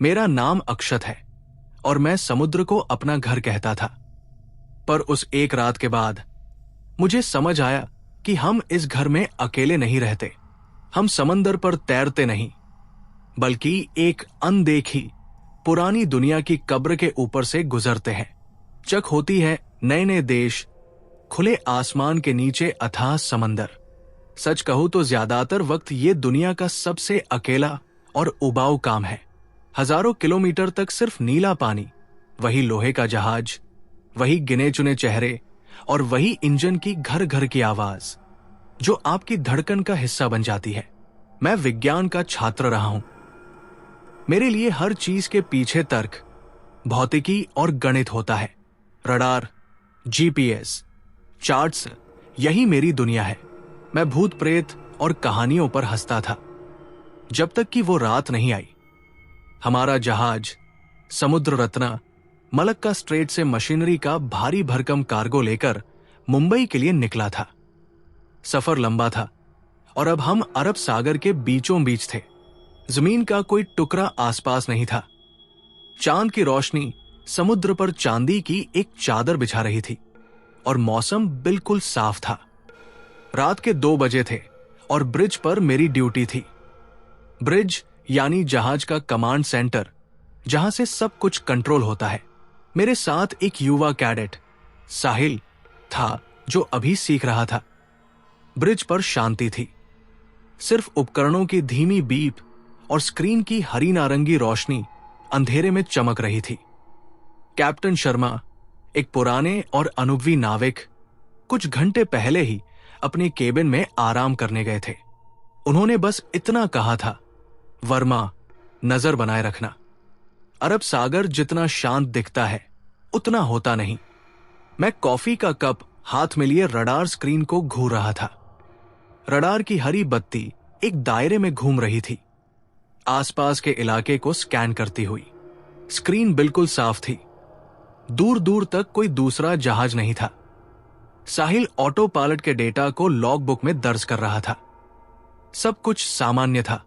मेरा नाम अक्षत है और मैं समुद्र को अपना घर कहता था। पर उस एक रात के बाद मुझे समझ आया कि हम इस घर में अकेले नहीं रहते। हम समंदर पर तैरते नहीं, बल्कि एक अनदेखी पुरानी दुनिया की कब्र के ऊपर से गुजरते हैं। चक होती है नए नए देश, खुले आसमान के नीचे अथाह समंदर। सच कहूं तो ज्यादातर वक्त ये दुनिया का सबसे अकेला और उबाऊ काम है। हजारों किलोमीटर तक सिर्फ नीला पानी, वही लोहे का जहाज, वही गिने चुने चेहरे और वही इंजन की घर घर की आवाज जो आपकी धड़कन का हिस्सा बन जाती है। मैं विज्ञान का छात्र रहा हूं। मेरे लिए हर चीज के पीछे तर्क, भौतिकी और गणित होता है। रडार, जीपीएस, चार्ट्स, यही मेरी दुनिया है। मैं भूत प्रेत और कहानियों पर हंसता था, जब तक कि वो रात नहीं आई। हमारा जहाज समुद्र रत्ना मलक्का स्ट्रेट से मशीनरी का भारी भरकम कार्गो लेकर मुंबई के लिए निकला था। सफर लंबा था और अब हम अरब सागर के बीचों बीच थे। जमीन का कोई टुकड़ा आसपास नहीं था। चांद की रोशनी समुद्र पर चांदी की एक चादर बिछा रही थी और मौसम बिल्कुल साफ था। रात के 2 बजे थे और ब्रिज पर मेरी ड्यूटी थी। ब्रिज यानी जहाज का कमांड सेंटर, जहां से सब कुछ कंट्रोल होता है। मेरे साथ एक युवा कैडेट साहिल था जो अभी सीख रहा था। ब्रिज पर शांति थी। सिर्फ उपकरणों की धीमी बीप और स्क्रीन की हरी नारंगी रोशनी अंधेरे में चमक रही थी। कैप्टन शर्मा, एक पुराने और अनुभवी नाविक, कुछ घंटे पहले ही अपने केबिन में आराम करने गए थे। उन्होंने बस इतना कहा था, वर्मा, नजर बनाए रखना। अरब सागर जितना शांत दिखता है उतना होता नहीं। मैं कॉफी का कप हाथ में लिए रडार स्क्रीन को घूर रहा था। रडार की हरी बत्ती एक दायरे में घूम रही थी, आसपास के इलाके को स्कैन करती हुई। स्क्रीन बिल्कुल साफ थी। दूर दूर तक कोई दूसरा जहाज नहीं था। साहिल ऑटो पायलट के डेटा को लॉग बुक में दर्ज कर रहा था। सब कुछ सामान्य था,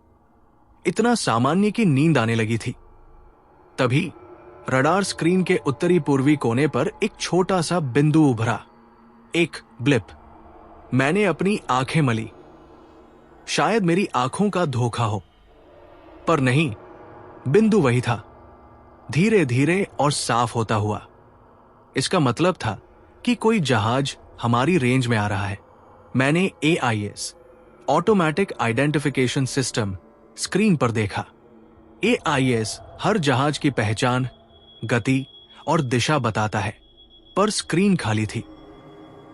इतना सामान्य कि नींद आने लगी थी। तभी रडार स्क्रीन के उत्तरी पूर्वी कोने पर एक छोटा सा बिंदु उभरा, एक ब्लिप। मैंने अपनी आंखें मली। शायद मेरी आंखों का धोखा हो, पर नहीं, बिंदु वही था, धीरे धीरे और साफ होता हुआ। इसका मतलब था कि कोई जहाज हमारी रेंज में आ रहा है। मैंने AIS, automatic identification system, screen पर देखा। AIS हर जहाज की पहचान, गति और दिशा बताता है, पर स्क्रीन खाली थी।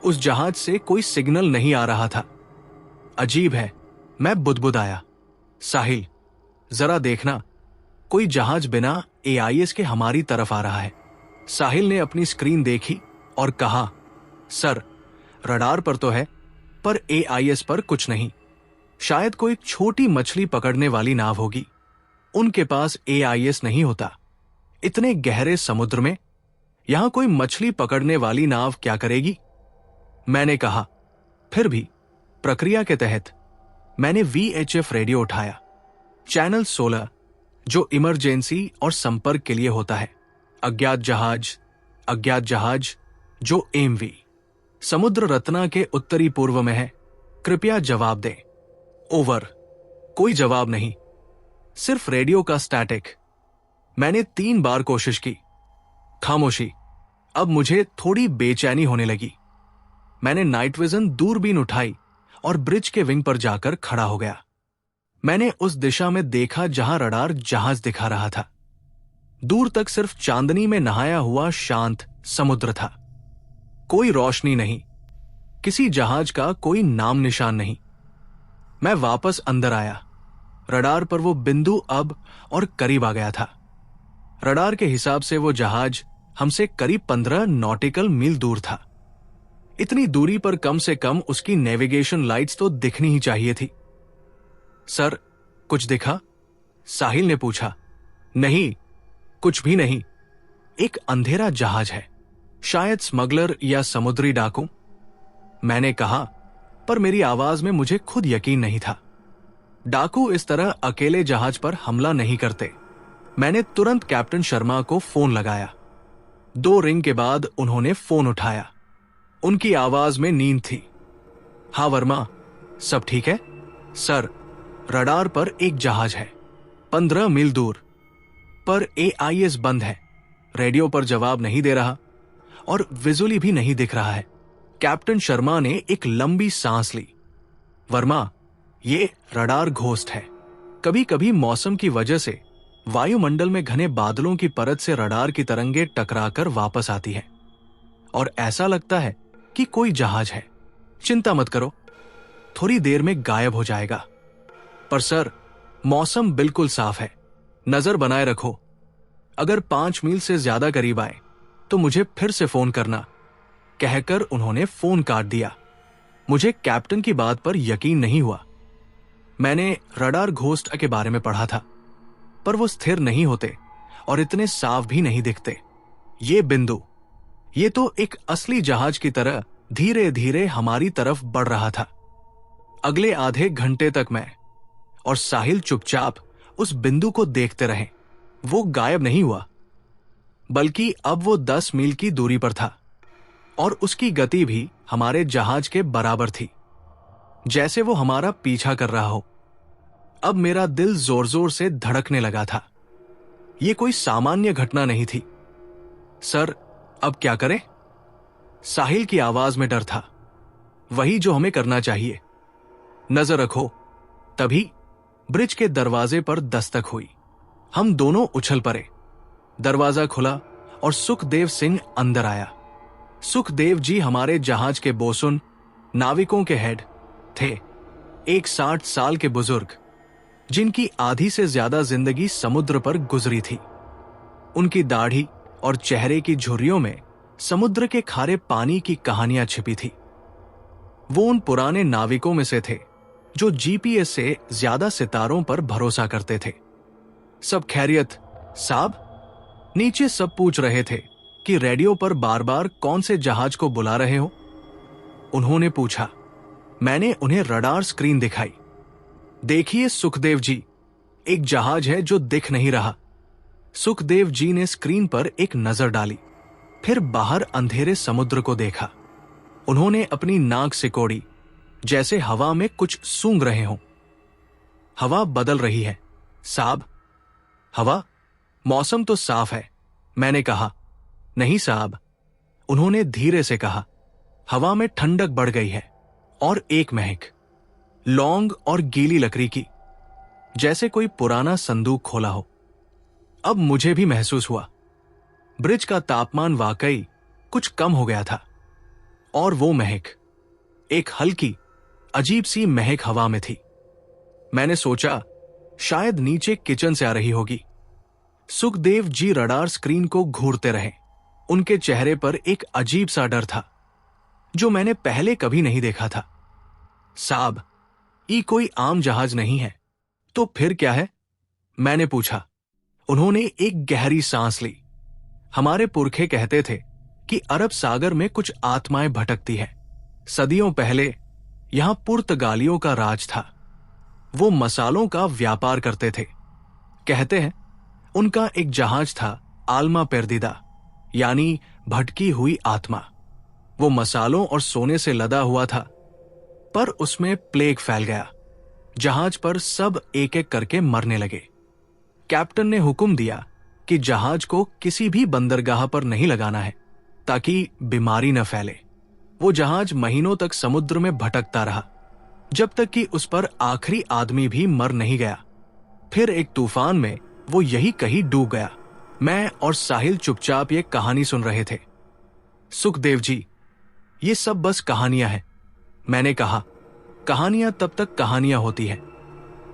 उस जहाज से कोई सिग्नल नहीं आ रहा था। अजीब है, मैं बुदबुदाया। साहिल, जरा देखना, कोई जहाज बिना AIS के हमारी तरफ आ रहा है। साहिल ने अपनी स्क्रीन देखी और कहा, सर, रडार पर तो है, पर AIS पर कुछ नहीं। शायद कोई छोटी मछली पकड़ने वाली नाव होगी। उनके पास AIS नहीं होता। इतने गहरे समुद्र में यहां कोई मछली पकड़ने वाली नाव क्या करेगी? मैंने कहा। फिर भी प्रक्रिया के तहत मैंने VHF रेडियो उठाया, चैनल 16, जो इमरजेंसी और संपर्क के लिए होता है। अज्ञात जहाज जो MV समुद्र रत्ना के उत्तरी पूर्व में है, कृपया जवाब दें। ओवर। कोई जवाब नहीं, सिर्फ रेडियो का स्टैटिक। मैंने 3 बार कोशिश की। खामोशी। अब मुझे थोड़ी बेचैनी होने लगी। मैंने नाइट विजन दूरबीन उठाई और ब्रिज के विंग पर जाकर खड़ा हो गया। मैंने उस दिशा में देखा जहां रडार जहाज दिखा रहा था। दूर तक सिर्फ चांदनी में नहाया हुआ शांत समुद्र था। कोई रोशनी नहीं, किसी जहाज का कोई नाम निशान नहीं। मैं वापस अंदर आया। रडार पर वो बिंदु अब और करीब आ गया था। रडार के हिसाब से वो जहाज हमसे करीब 15 नॉटिकल मील दूर था। इतनी दूरी पर कम से कम उसकी नेविगेशन लाइट्स तो दिखनी ही चाहिए थी। सर, कुछ दिखा? साहिल ने पूछा। नहीं, कुछ भी नहीं। एक अंधेरा जहाज है, शायद स्मगलर या समुद्री डाकू। मैंने कहा, पर मेरी आवाज में मुझे खुद यकीन नहीं था। डाकू इस तरह अकेले जहाज पर हमला नहीं करते। मैंने तुरंत कैप्टन शर्मा को फोन लगाया। 2 रिंग के बाद उन्होंने फोन उठाया। उनकी आवाज में नींद थी। हाँ वर्मा, सब ठीक है? सर, रडार पर एक जहाज है 15 मील दूर, पर AIS बंद है, रेडियो पर जवाब नहीं दे रहा और विजुअली भी नहीं दिख रहा है। कैप्टन शर्मा ने एक लंबी सांस ली। वर्मा, ये रडार घोस्ट है। कभी कभी मौसम की वजह से वायुमंडल में घने बादलों की परत से रडार की तरंगें टकराकर वापस आती है और ऐसा लगता है कि कोई जहाज है। चिंता मत करो, थोड़ी देर में गायब हो जाएगा। पर सर, मौसम बिल्कुल साफ है, नजर बनाए रखो। अगर 5 मील से ज्यादा करीब आए तो मुझे फिर से फोन करना, कहकर उन्होंने फोन काट दिया। मुझे कैप्टन की बात पर यकीन नहीं हुआ। मैंने रडार घोस्ट के बारे में पढ़ा था, पर वो स्थिर नहीं होते और इतने साफ भी नहीं दिखते। ये बिंदु, ये तो एक असली जहाज की तरह धीरे धीरे हमारी तरफ बढ़ रहा था। अगले आधे घंटे तक मैं और साहिल चुपचाप उस बिंदु को देखते रहे। वो गायब नहीं हुआ, बल्कि अब वो 10 मील की दूरी पर था और उसकी गति भी हमारे जहाज के बराबर थी, जैसे वो हमारा पीछा कर रहा हो। अब मेरा दिल जोर जोर से धड़कने लगा था। ये कोई सामान्य घटना नहीं थी। सर, अब क्या करें? साहिल की आवाज में डर था। वही जो हमें करना चाहिए, नजर रखो। तभी ब्रिज के दरवाजे पर दस्तक हुई। हम दोनों उछल पड़े। दरवाजा खुला और सुखदेव सिंह अंदर आया। सुखदेव जी हमारे जहाज के बोसुन, नाविकों के हेड थे। एक 60 साल के बुजुर्ग, जिनकी आधी से ज्यादा जिंदगी समुद्र पर गुजरी थी। उनकी दाढ़ी और चेहरे की झुर्रियों में समुद्र के खारे पानी की कहानियां छिपी थी। वो उन पुराने नाविकों में से थे जो GPS से ज्यादा सितारों पर भरोसा करते थे। सब खैरियत साहब? नीचे सब पूछ रहे थे कि रेडियो पर बार बार कौन से जहाज को बुला रहे हो। उन्होंने पूछा। मैंने उन्हें रडार स्क्रीन दिखाई। देखिए सुखदेव जी, एक जहाज है जो दिख नहीं रहा। सुखदेव जी ने स्क्रीन पर एक नजर डाली, फिर बाहर अंधेरे समुद्र को देखा। उन्होंने अपनी नाक सिकोड़ी, जैसे हवा में कुछ सूंघ रहे हों। हवा बदल रही है साहब। हवा? मौसम तो साफ है, मैंने कहा। नहीं साहब, उन्होंने धीरे से कहा। हवा में ठंडक बढ़ गई है और एक महक, लौंग और गीली लकड़ी की, जैसे कोई पुराना संदूक खोला हो। अब मुझे भी महसूस हुआ, ब्रिज का तापमान वाकई कुछ कम हो गया था। और वो महक, एक हल्की अजीब सी महक हवा में थी। मैंने सोचा शायद नीचे किचन से आ रही होगी। सुखदेव जी रडार स्क्रीन को घूरते रहे। उनके चेहरे पर एक अजीब सा डर था जो मैंने पहले कभी नहीं देखा था। साहब, ये कोई आम जहाज नहीं है। तो फिर क्या है? मैंने पूछा। उन्होंने एक गहरी सांस ली। हमारे पुरखे कहते थे कि अरब सागर में कुछ आत्माएं भटकती है। सदियों पहले यहां पुर्तगालियों का राज था। वो मसालों का व्यापार करते थे। कहते हैं उनका एक जहाज था आलमा पेर्दिदा, यानी भटकी हुई आत्मा। वो मसालों और सोने से लदा हुआ था, पर उसमें प्लेग फैल गया। जहाज पर सब एक एक करके मरने लगे। कैप्टन ने हुक्म दिया कि जहाज को किसी भी बंदरगाह पर नहीं लगाना है ताकि बीमारी न फैले। वो जहाज महीनों तक समुद्र में भटकता रहा, जब तक कि उस पर आखिरी आदमी भी मर नहीं गया। फिर एक तूफान में वो यही कहीं डूब गया। मैं और साहिल चुपचाप ये कहानी सुन रहे थे। सुखदेव जी, ये सब बस कहानियां हैं, मैंने कहा। कहानियां तब तक कहानियां होती हैं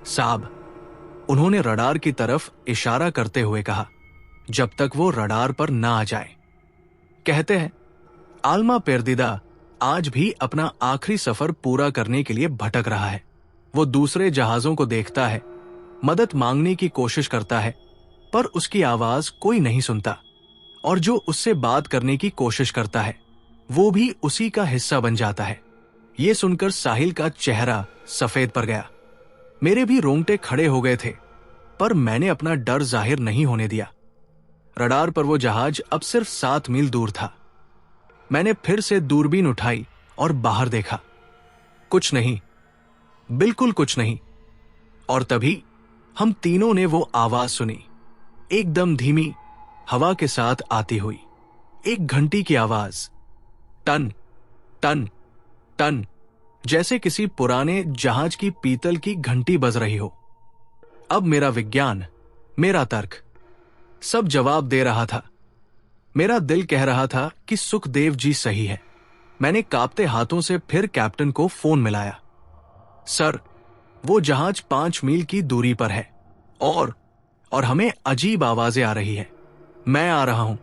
साहब, उन्होंने रडार की तरफ इशारा करते हुए कहा, जब तक वो रडार पर ना आ जाए। कहते हैं आलमा पेर्दिदा आज भी अपना आखिरी सफर पूरा करने के लिए भटक रहा है। वो दूसरे जहाजों को देखता है, मदद मांगने की कोशिश करता है, पर उसकी आवाज कोई नहीं सुनता। और जो उससे बात करने की कोशिश करता है वो भी उसी का हिस्सा बन जाता है। ये सुनकर साहिल का चेहरा सफेद पड़ गया। मेरे भी रोंगटे खड़े हो गए थे। पर मैंने अपना डर जाहिर नहीं होने दिया। रडार पर वो जहाज अब सिर्फ 7 मील दूर था। मैंने फिर से दूरबीन उठाई और बाहर देखा। कुछ नहीं, बिल्कुल कुछ नहीं। और तभी हम तीनों ने वो आवाज सुनी, एकदम धीमी, हवा के साथ आती हुई, एक घंटी की आवाज, टन टन टन, जैसे किसी पुराने जहाज की पीतल की घंटी बज रही हो। अब मेरा विज्ञान, मेरा तर्क सब जवाब दे रहा था। मेरा दिल कह रहा था कि सुखदेव जी सही है। मैंने कांपते हाथों से फिर कैप्टन को फोन मिलाया। सर, वो जहाज 5 मील की दूरी पर है और हमें अजीब आवाजें आ रही है। मैं आ रहा हूं।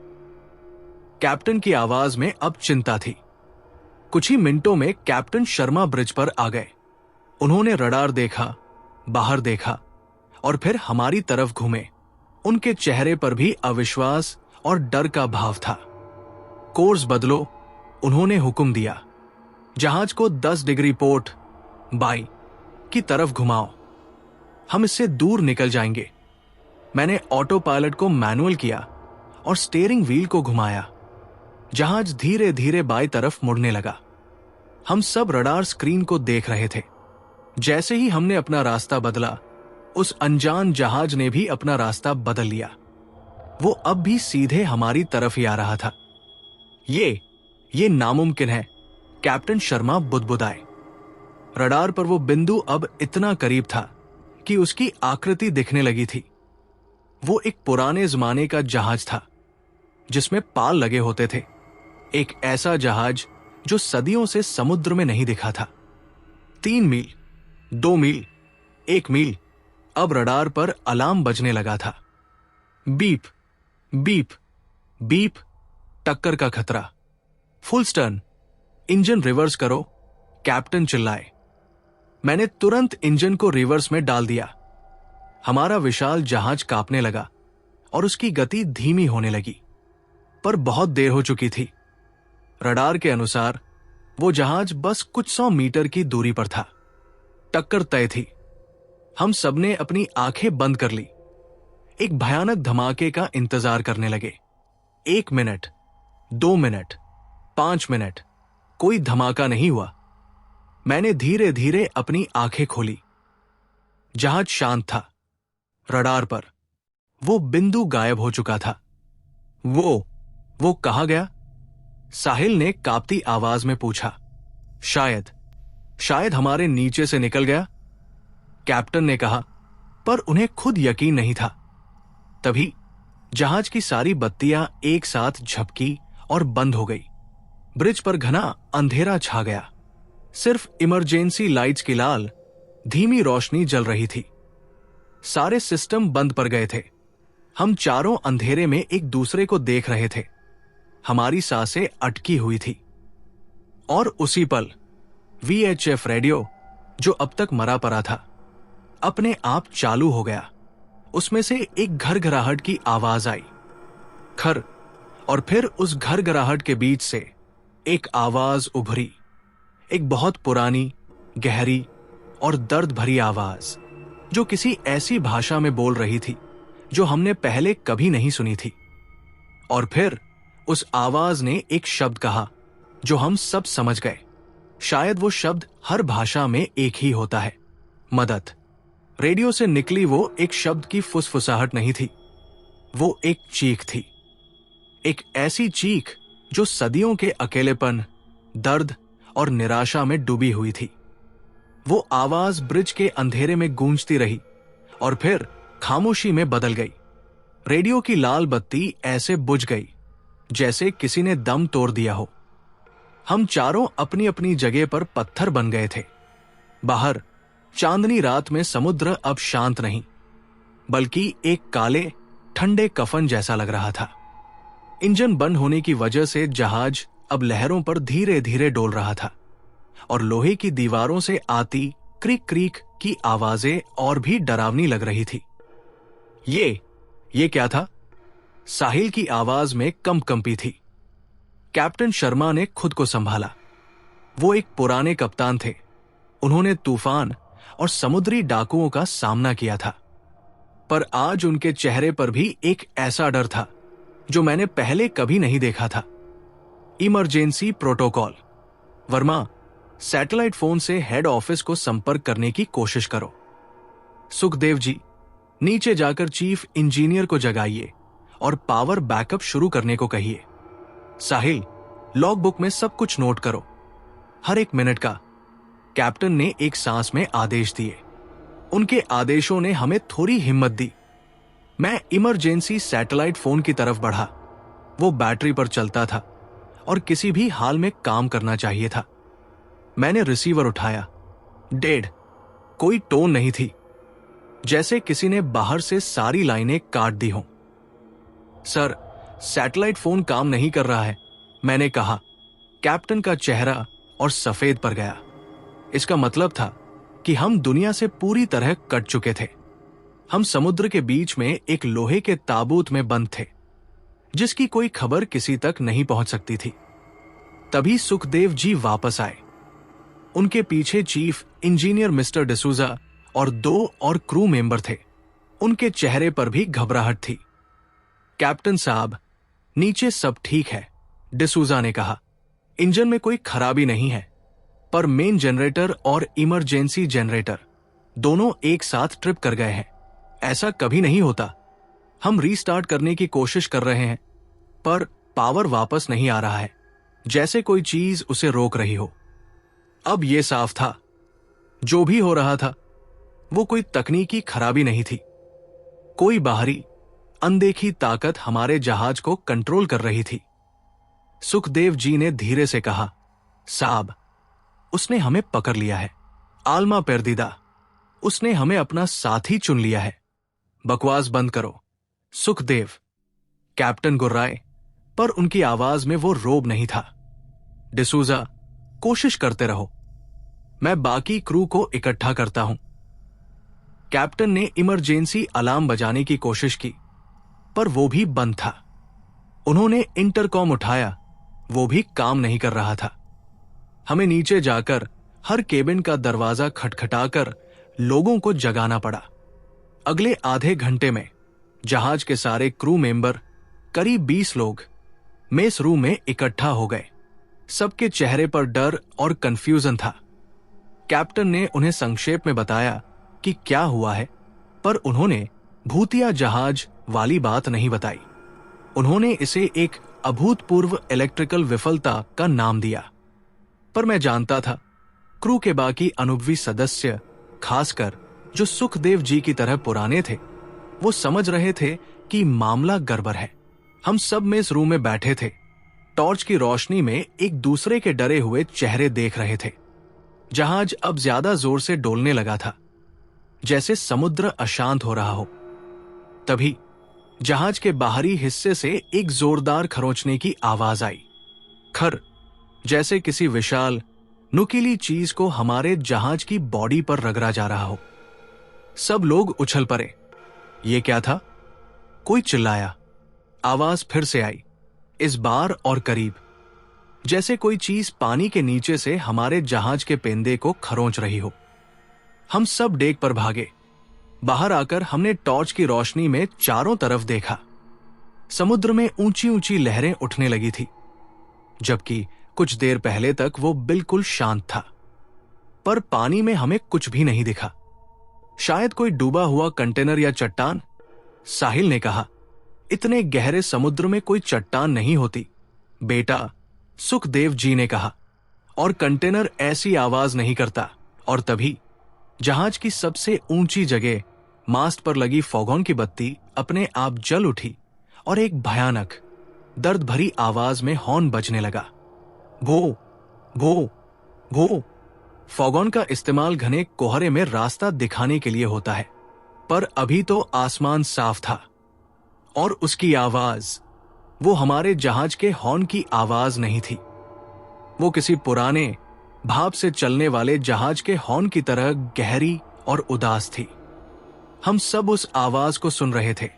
कैप्टन की आवाज में अब चिंता थी। कुछ ही मिनटों में कैप्टन शर्मा ब्रिज पर आ गए। उन्होंने रडार देखा, बाहर देखा और फिर हमारी तरफ घूमे। उनके चेहरे पर भी अविश्वास और डर का भाव था। कोर्स बदलो, उन्होंने हुक्म दिया। जहाज को 10 डिग्री पोर्ट बाई की तरफ घुमाओ, हम इससे दूर निकल जाएंगे। मैंने ऑटो पायलट को मैनुअल किया और स्टीयरिंग व्हील को घुमाया। जहाज धीरे धीरे बाई तरफ मुड़ने लगा। हम सब रडार स्क्रीन को देख रहे थे। जैसे ही हमने अपना रास्ता बदला, उस अनजान जहाज ने भी अपना रास्ता बदल लिया। वो अब भी सीधे हमारी तरफ ही आ रहा था। ये नामुमकिन है, कैप्टन शर्मा बुदबुदाए। रडार पर वो बिंदु अब इतना करीब था कि उसकी आकृति दिखने लगी थी। वो एक पुराने जमाने का जहाज था जिसमें पाल लगे होते थे। एक ऐसा जहाज जो सदियों से समुद्र में नहीं दिखा था। 3 मील, 2 मील, 1 मील, अब रडार पर अलार्म बजने लगा था। बीप बीप बीप, टक्कर का खतरा, फुल स्टर्न, इंजन रिवर्स करो, कैप्टन चिल्लाए। मैंने तुरंत इंजन को रिवर्स में डाल दिया। हमारा विशाल जहाज कांपने लगा और उसकी गति धीमी होने लगी। पर बहुत देर हो चुकी थी। रडार के अनुसार वो जहाज बस कुछ 100 मीटर की दूरी पर था। टक्कर तय थी। हम सबने अपनी आंखें बंद कर ली। एक भयानक धमाके का इंतजार करने लगे। 1 मिनट, 2 मिनट, 5 मिनट, कोई धमाका नहीं हुआ। मैंने धीरे धीरे अपनी आंखें खोली। जहाज शांत था। रडार पर वो बिंदु गायब हो चुका था। वो कहाँ गया? साहिल ने कांपती आवाज में पूछा। शायद हमारे नीचे से निकल गया, कैप्टन ने कहा, पर उन्हें खुद यकीन नहीं था। तभी जहाज की सारी बत्तियां एक साथ झपकी और बंद हो गई। ब्रिज पर घना अंधेरा छा गया। सिर्फ इमरजेंसी लाइट्स की लाल धीमी रोशनी जल रही थी। सारे सिस्टम बंद पड़ गए थे। हम चारों अंधेरे में एक दूसरे को देख रहे थे। हमारी सांसें अटकी हुई थी। और उसी पल VHF रेडियो, जो अब तक मरा पड़ा था, अपने आप चालू हो गया। उसमें से एक घरघराहट की आवाज आई, खर, और फिर उस घरघराहट के बीच से एक आवाज उभरी, एक बहुत पुरानी, गहरी और दर्द भरी आवाज, जो किसी ऐसी भाषा में बोल रही थी जो हमने पहले कभी नहीं सुनी थी। और फिर उस आवाज ने एक शब्द कहा जो हम सब समझ गए। शायद वो शब्द हर भाषा में एक ही होता है, मदद। रेडियो से निकली वो एक शब्द की फुसफुसाहट नहीं थी, वो एक चीख थी। एक ऐसी चीख जो सदियों के अकेलेपन, दर्द और निराशा में डूबी हुई थी। वो आवाज ब्रिज के अंधेरे में गूंजती रही और फिर खामोशी में बदल गई। रेडियो की लाल बत्ती ऐसे बुझ गई जैसे किसी ने दम तोड़ दिया हो। हम चारों अपनी अपनी जगह पर पत्थर बन गए थे। बाहर चांदनी रात में समुद्र अब शांत नहीं, बल्कि एक काले ठंडे कफन जैसा लग रहा था। इंजन बंद होने की वजह से जहाज अब लहरों पर धीरे धीरे डोल रहा था और लोहे की दीवारों से आती क्रीक क्रीक की आवाजें और भी डरावनी लग रही थी। ये क्या था? साहिल की आवाज में कंपी थी। कैप्टन शर्मा ने खुद को संभाला। वो एक पुराने कप्तान थे। उन्होंने तूफान और समुद्री डाकुओं का सामना किया था। पर आज उनके चेहरे पर भी एक ऐसा डर था जो मैंने पहले कभी नहीं देखा था। Emergency protocol. Verma, satellite phone से हेड ऑफिस को संपर्क करने की कोशिश करो। सुखदेव जी, नीचे जाकर चीफ इंजीनियर को जगाइए और पावर बैकअप शुरू करने को कहिए। साहिल, लॉग बुक में सब कुछ नोट करो, हर एक मिनट का। कैप्टन ने एक सांस में आदेश दिए। उनके आदेशों ने हमें थोड़ी हिम्मत दी। मैं इमरजेंसी सैटेलाइट फोन की तरफ बढ़ा। वो बैटरी पर चलता था और किसी भी हाल में काम करना चाहिए था। मैंने रिसीवर उठाया। डेड। कोई टोन नहीं थी, जैसे किसी ने बाहर से सारी लाइनें काट दी हों। सर, सैटेलाइट फोन काम नहीं कर रहा है, मैंने कहा। कैप्टन का चेहरा और सफेद पर गया। इसका मतलब था कि हम दुनिया से पूरी तरह कट चुके थे। हम समुद्र के बीच में एक लोहे के ताबूत में बंद थे, जिसकी कोई खबर किसी तक नहीं पहुंच सकती थी। तभी सुखदेव जी वापस आए। उनके पीछे चीफ इंजीनियर मिस्टर डिसूजा और 2 और क्रू मेंबर थे। उनके चेहरे पर भी घबराहट थी। कैप्टन साहब, नीचे सब ठीक है, डिसूजा ने कहा। इंजन में कोई खराबी नहीं है, पर मेन जनरेटर और इमरजेंसी जनरेटर दोनों एक साथ ट्रिप कर गए हैं। ऐसा कभी नहीं होता। हम रीस्टार्ट करने की कोशिश कर रहे हैं, पर पावर वापस नहीं आ रहा है, जैसे कोई चीज उसे रोक रही हो। अब यह साफ था, जो भी हो रहा था वो कोई तकनीकी खराबी नहीं थी। कोई बाहरी अनदेखी ताकत हमारे जहाज को कंट्रोल कर रही थी। सुखदेव जी ने धीरे से कहा, साहब, उसने हमें पकड़ लिया है। आलमा पेरदीदा, उसने हमें अपना साथी चुन लिया है। बकवास बंद करो, सुखदेव। कैप्टन गुर्राए, पर उनकी आवाज में वो रोब नहीं था। डिसूजा, कोशिश करते रहो, मैं बाकी क्रू को इकट्ठा करता हूं। कैप्टन ने इमरजेंसी अलार्म बजाने की कोशिश की, पर वो भी बंद था। उन्होंने इंटरकॉम उठाया, वो भी काम नहीं कर रहा था। हमें नीचे जाकर हर केबिन का दरवाजा खटखटाकर लोगों को जगाना पड़ा। अगले आधे घंटे में जहाज के सारे क्रू मेंबर, करीब 20 लोग, मेस रूम में इकट्ठा हो गए। सबके चेहरे पर डर और कंफ्यूजन था। कैप्टन ने उन्हें संक्षेप में बताया कि क्या हुआ है, पर उन्होंने भूतिया जहाज वाली बात नहीं बताई। उन्होंने इसे एक अभूतपूर्व इलेक्ट्रिकल विफलता का नाम दिया। पर मैं जानता था, क्रू के बाकी अनुभवी सदस्य, खासकर जो सुखदेव जी की तरह पुराने थे, वो समझ रहे थे कि मामला गड़बड़ है। हम सब में इस रूम में बैठे थे, टॉर्च की रोशनी में एक दूसरे के डरे हुए चेहरे देख रहे थे। जहाज अब ज्यादा जोर से डोलने लगा था, जैसे समुद्र अशांत हो रहा हो। तभी जहाज के बाहरी हिस्से से एक जोरदार खरोंचने की आवाज आई। खर, जैसे किसी विशाल नुकीली चीज को हमारे जहाज की बॉडी पर रगड़ा जा रहा हो। सब लोग उछल पड़े। ये क्या था? कोई चिल्लाया। आवाज फिर से आई, इस बार और करीब, जैसे कोई चीज पानी के नीचे से हमारे जहाज के पेंदे को खरोंच रही हो। हम सब डेक पर भागे। बाहर आकर हमने टॉर्च की रोशनी में चारों तरफ देखा। समुद्र में ऊंची ऊंची लहरें उठने लगी थी, जबकि कुछ देर पहले तक वो बिल्कुल शांत था। पर पानी में हमें कुछ भी नहीं दिखा। शायद कोई डूबा हुआ कंटेनर या चट्टान, साहिल ने कहा। इतने गहरे समुद्र में कोई चट्टान नहीं होती, बेटा, सुखदेव जी ने कहा। और कंटेनर ऐसी आवाज नहीं करता। और तभी जहाज की सबसे ऊंची जगह मास्ट पर लगी फॉगॉन की बत्ती अपने आप जल उठी और एक भयानक, दर्द भरी आवाज में हॉर्न बजने लगा। भो भो भो। फॉगॉन का इस्तेमाल घने कोहरे में रास्ता दिखाने के लिए होता है, पर अभी तो आसमान साफ था और उसकी आवाज, वो हमारे जहाज के हॉर्न की आवाज नहीं थी। वो किसी पुराने भाप से चलने वाले जहाज के हॉर्न की तरह गहरी और उदास थी। हम सब उस आवाज को सुन रहे थे,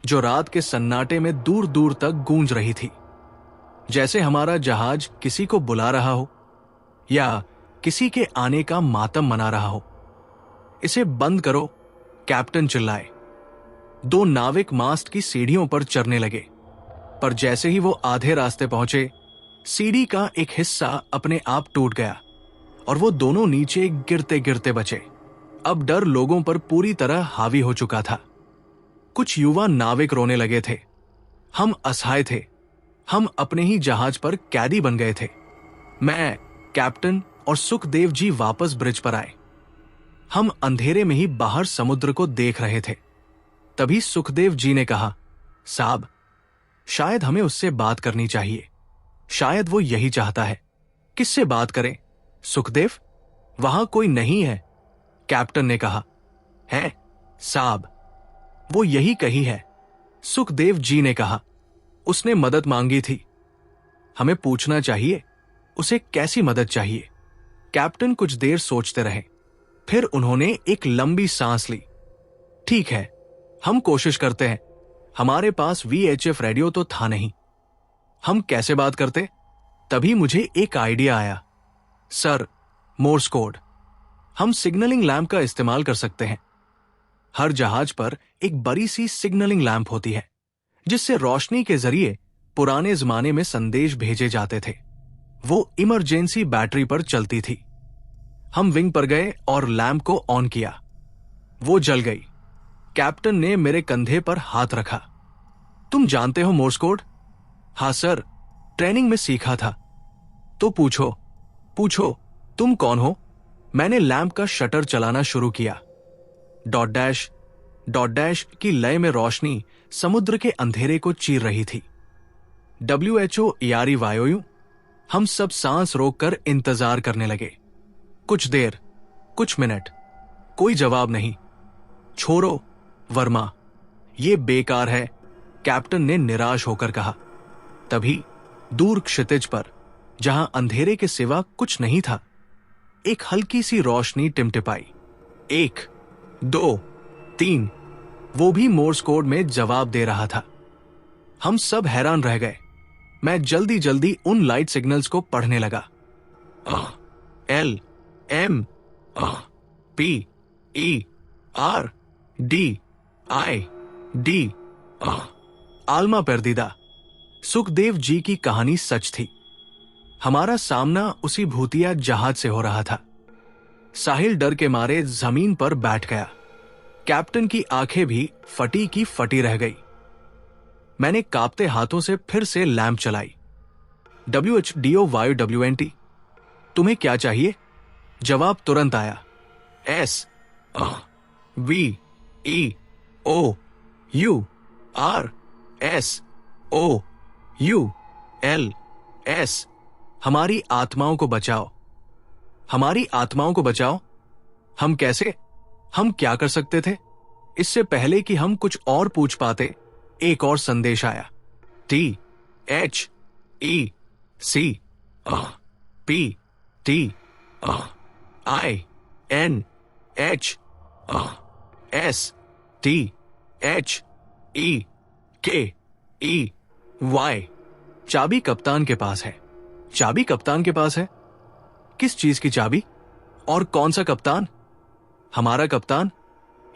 जो रात के सन्नाटे में दूर दूर तक गूंज रही थी, जैसे हमारा जहाज किसी को बुला रहा हो या किसी के आने का मातम मना रहा हो। इसे बंद करो, कैप्टन चिल्लाए। दो नाविक मास्ट की सीढ़ियों पर चढ़ने लगे, पर जैसे ही वो आधे रास्ते पहुंचे, सीढ़ी का एक हिस्सा अपने आप टूट गया और वो दोनों नीचे गिरते गिरते बचे। अब डर लोगों पर पूरी तरह हावी हो चुका था। कुछ युवा नाविक रोने लगे थे। हम असहाय थे। हम अपने ही जहाज पर कैदी बन गए थे। मैं, कैप्टन और सुखदेव जी वापस ब्रिज पर आए। हम अंधेरे में ही बाहर समुद्र को देख रहे थे। तभी सुखदेव जी ने कहा, साहब, शायद हमें उससे बात करनी चाहिए। शायद वो यही चाहता है। किससे बात करें? सुखदेव, वहां कोई नहीं है, कैप्टन ने कहा। है साहब, वो यही कही है, सुखदेव जी ने कहा। उसने मदद मांगी थी। हमें पूछना चाहिए, उसे कैसी मदद चाहिए? कैप्टन कुछ देर सोचते रहे। फिर उन्होंने एक लंबी सांस ली। ठीक है, हम कोशिश करते हैं। हमारे पास VHF रेडियो तो था नहीं। हम कैसे बात करते? तभी मुझे एक आइडिया आया। Sir, Morse code. हम सिग्नलिंग लैंप का इस्तेमाल कर सकते हैं। हर जहाज पर एक बड़ी सी सिग्नलिंग लैंप होती है, जिससे रोशनी के जरिए पुराने जमाने में संदेश भेजे जाते थे। वो इमरजेंसी बैटरी पर चलती थी। हम विंग पर गए और लैंप को ऑन किया। वो जल गई। कैप्टन ने मेरे कंधे पर हाथ रखा। तुम जानते हो मोर्स कोड? हाँ सर, ट्रेनिंग में सीखा था। तो पूछो पूछो, तुम कौन हो? मैंने लैंप का शटर चलाना शुरू किया। डॉट डैश की लय में रोशनी समुद्र के अंधेरे को चीर रही थी। WHO यारी वायोयु। हम सब सांस रोककर इंतजार करने लगे। कुछ देर, कुछ मिनट, कोई जवाब नहीं। छोड़ो वर्मा, ये बेकार है, कैप्टन ने निराश होकर कहा। तभी दूर क्षितिज पर, जहां अंधेरे के सिवा कुछ नहीं था, एक हल्की सी रोशनी टिमटिपाई। 1, 2, 3। वो भी मोर्स कोड में जवाब दे रहा था। हम सब हैरान रह गए। मैं जल्दी जल्दी उन लाइट सिग्नल्स को पढ़ने लगा। L M P E R D I D। आलमा परदीदा। Sukhdev ji की कहानी सच थी। हमारा सामना उसी भूतिया जहाज से हो रहा था। साहिल डर के मारे जमीन पर बैठ गया। कैप्टन की आंखें भी फटी की फटी रह गई। मैंने कांपते हाथों से फिर से लैंप चलाई। WHDO YWNT, तुम्हें क्या चाहिए? जवाब तुरंत आया। S V E O U R S O U L S। हमारी आत्माओं को बचाओ। हमारी आत्माओं को बचाओ। हम कैसे? हम क्या कर सकते थे? इससे पहले कि हम कुछ और पूछ पाते, एक और संदेश आया। T H E C P T I N H S T H E K E Y। चाबी कप्तान के पास है। चाबी कप्तान के पास है? किस चीज की चाबी? और कौन सा कप्तान? हमारा कप्तान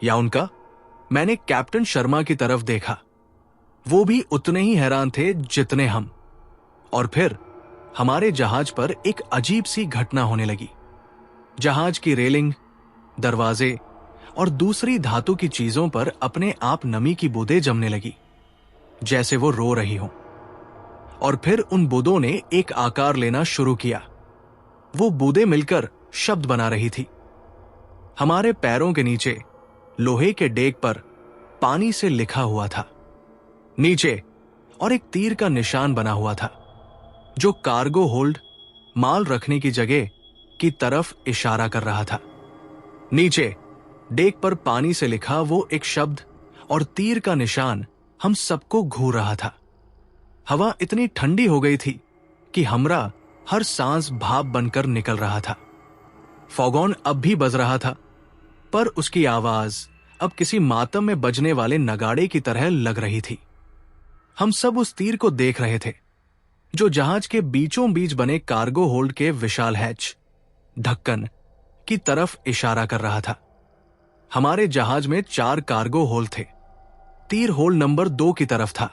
या उनका? मैंने कैप्टन शर्मा की तरफ देखा। वो भी उतने ही हैरान थे जितने हम। और फिर हमारे जहाज पर एक अजीब सी घटना होने लगी। जहाज की रेलिंग, दरवाजे और दूसरी धातु की चीजों पर अपने आप नमी की बूंदें जमने लगी, जैसे वो रो रही हों। और फिर उन बूंदों ने एक आकार लेना शुरू किया। वो बूंदें मिलकर शब्द बना रही थी। हमारे पैरों के नीचे लोहे के डेक पर पानी से लिखा हुआ था। नीचे और एक तीर का निशान बना हुआ था, जो कार्गो होल्ड, माल रखने की जगह की तरफ इशारा कर रहा था। नीचे डेक पर पानी से लिखा वो एक शब्द और तीर का निशान हम सबको घूर रहा था। हवा इतनी ठंडी हो गई थी कि हमरा हर सांस भाप बनकर निकल रहा था। फॉगॉन अब भी बज रहा था, पर उसकी आवाज अब किसी मातम में बजने वाले नगाड़े की तरह लग रही थी। हम सब उस तीर को देख रहे थे, जो जहाज के बीचों बीच बने कार्गो होल्ड के विशाल हैच, ढक्कन की तरफ इशारा कर रहा था। हमारे जहाज में 4 कार्गो होल्ड थे। तीर होल नंबर 2 की तरफ था।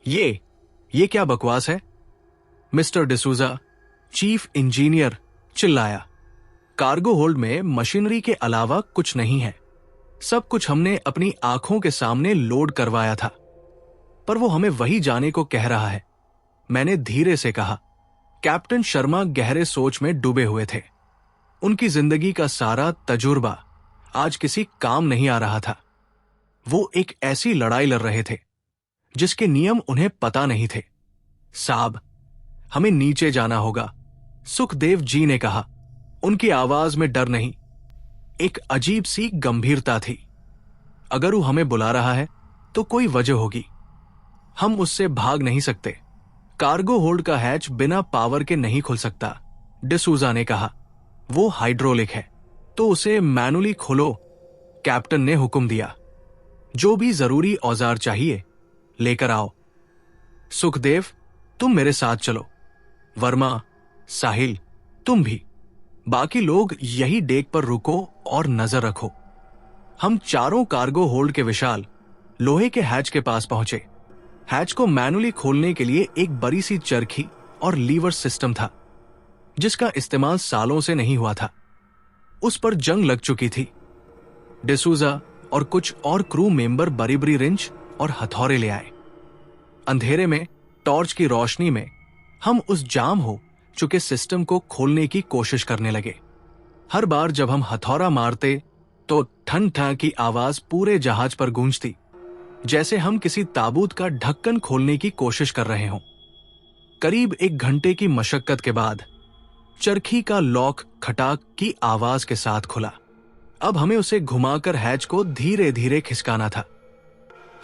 ये क्या बकवास है? मिस्टर डिसूजा, चीफ इंजीनियर, चिल्लाया। कार्गो होल्ड में मशीनरी के अलावा कुछ नहीं है। सब कुछ हमने अपनी आंखों के सामने लोड करवाया था। पर वो हमें वही जाने को कह रहा है, मैंने धीरे से कहा। कैप्टन शर्मा गहरे सोच में डूबे हुए थे। उनकी जिंदगी का सारा तजुर्बा आज किसी काम नहीं आ रहा था। वो एक ऐसी लड़ाई लड़ रहे थे जिसके नियम उन्हें पता नहीं थे। साहब, हमें नीचे जाना होगा, सुखदेव जी ने कहा। उनकी आवाज में डर नहीं, एक अजीब सी गंभीरता थी। अगर वो हमें बुला रहा है तो कोई वजह होगी। हम उससे भाग नहीं सकते। कार्गो होल्ड का हैच बिना पावर के नहीं खुल सकता, डिसूजा ने कहा। वो हाइड्रोलिक है, तो उसे मैनुअली खोलो, कैप्टन ने हुक्म दिया। जो भी जरूरी औजार चाहिए लेकर आओ। सुखदेव, तुम मेरे साथ चलो। वर्मा, साहिल, तुम भी। बाकी लोग यही डेक पर रुको और नजर रखो। हम चारों कार्गो होल्ड के विशाल लोहे के हैच के पास पहुंचे। हैच को मैनुअली खोलने के लिए एक बड़ी सी चरखी और लीवर सिस्टम था, जिसका इस्तेमाल सालों से नहीं हुआ था। उस पर जंग लग चुकी थी। डिसूजा और कुछ और क्रू मेंबर बड़ी बड़ी रिंच और हथौड़े ले आए। अंधेरे में टॉर्च की रोशनी में हम उस जाम हो चुके सिस्टम को खोलने की कोशिश करने लगे। हर बार जब हम हथौड़ा मारते तो ठन ठन की आवाज पूरे जहाज पर गूंजती, जैसे हम किसी ताबूत का ढक्कन खोलने की कोशिश कर रहे हों। करीब 1 घंटे की मशक्कत के बाद चरखी का लॉक खटाक की आवाज के साथ खुला। अब हमें उसे घुमाकर हैच को धीरे धीरे खिसकाना था।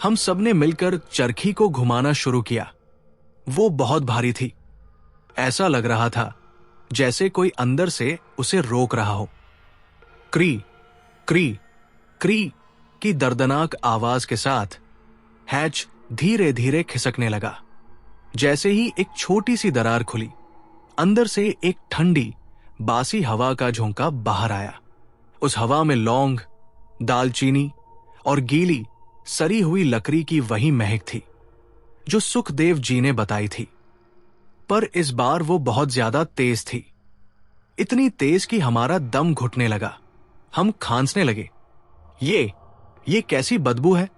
हम सबने मिलकर चरखी को घुमाना शुरू किया। वो बहुत भारी थी। ऐसा लग रहा था जैसे कोई अंदर से उसे रोक रहा हो। क्री क्री क्री की दर्दनाक आवाज के साथ हैच धीरे धीरे खिसकने लगा। जैसे ही एक छोटी सी दरार खुली, अंदर से एक ठंडी बासी हवा का झोंका बाहर आया। उस हवा में लौंग, दालचीनी और गीली सरी हुई लकड़ी की वही महक थी जो सुखदेव जी ने बताई थी। पर इस बार वो बहुत ज्यादा तेज थी, इतनी तेज कि हमारा दम घुटने लगा। हम खांसने लगे। ये कैसी बदबू है?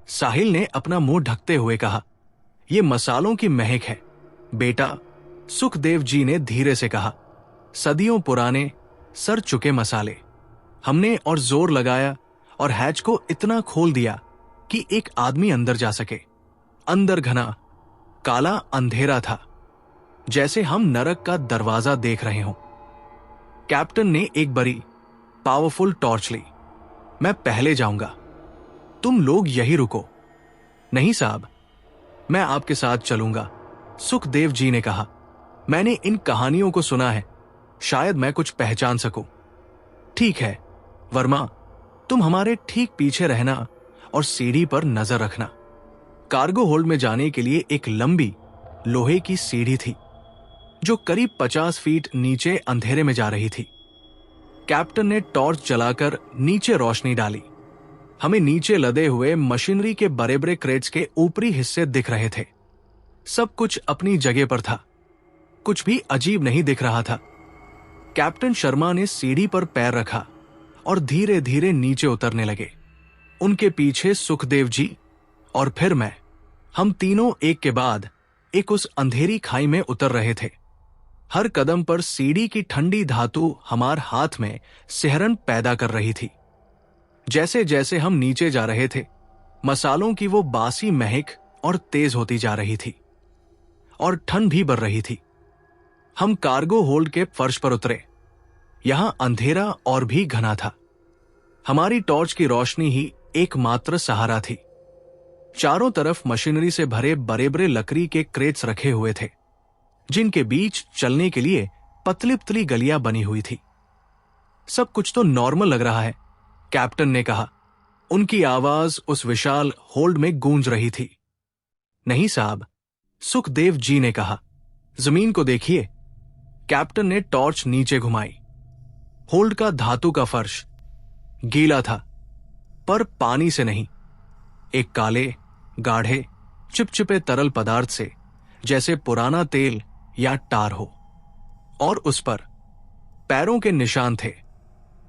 साहिल ने अपना मुंह ढकते हुए कहा। ये मसालों की महक है बेटा, सुखदेव जी ने धीरे से कहा। सदियों पुराने सड़ चुके मसाले। हमने और जोर लगाया और हैच को इतना खोल दिया कि एक आदमी अंदर जा सके। अंदर घना काला अंधेरा था, जैसे हम नरक का दरवाजा देख रहे हों। कैप्टन ने एक बड़ी पावरफुल टॉर्च ली। मैं पहले जाऊंगा, तुम लोग यही रुको। नहीं साहब, मैं आपके साथ चलूंगा, सुखदेव जी ने कहा। मैंने इन कहानियों को सुना है, शायद मैं कुछ पहचान सकूं। ठीक है वर्मा, तुम हमारे ठीक पीछे रहना और सीढ़ी पर नजर रखना। कार्गो होल्ड में जाने के लिए एक लंबी लोहे की सीढ़ी थी जो करीब 50 फीट नीचे अंधेरे में जा रही थी। कैप्टन ने टॉर्च जलाकर नीचे रोशनी डाली। हमें नीचे लदे हुए मशीनरी के बड़े बड़े क्रेट्स के ऊपरी हिस्से दिख रहे थे। सब कुछ अपनी जगह पर था, कुछ भी अजीब नहीं दिख रहा था। कैप्टन शर्मा ने सीढ़ी पर पैर रखा और धीरे धीरे नीचे उतरने लगे। उनके पीछे सुखदेव जी और फिर मैं। हम तीनों एक के बाद एक उस अंधेरी खाई में उतर रहे थे। हर कदम पर सीढ़ी की ठंडी धातु हमार हाथ में सिहरन पैदा कर रही थी। जैसे जैसे हम नीचे जा रहे थे, मसालों की वो बासी महक और तेज होती जा रही थी और ठंड भी बढ़ रही थी। हम कार्गो होल्ड के फर्श पर उतरे। यहां अंधेरा और भी घना था। हमारी टॉर्च की रोशनी ही एकमात्र सहारा थी। चारों तरफ मशीनरी से भरे बड़े बड़े लकड़ी के क्रेट्स रखे हुए थे, जिनके बीच चलने के लिए पतली पतली गलियां बनी हुई थी। सब कुछ तो नॉर्मल लग रहा है, कैप्टन ने कहा। उनकी आवाज उस विशाल होल्ड में गूंज रही थी। नहीं साहब, सुखदेव जी ने कहा। जमीन को देखिए। कैप्टन ने टॉर्च नीचे घुमाई। होल्ड का धातु का फर्श गीला था, पर पानी से नहीं, एक काले, गाढ़े, चिपचिपे तरल पदार्थ से, जैसे पुराना तेल या टार हो। और उस पर पैरों के निशान थे,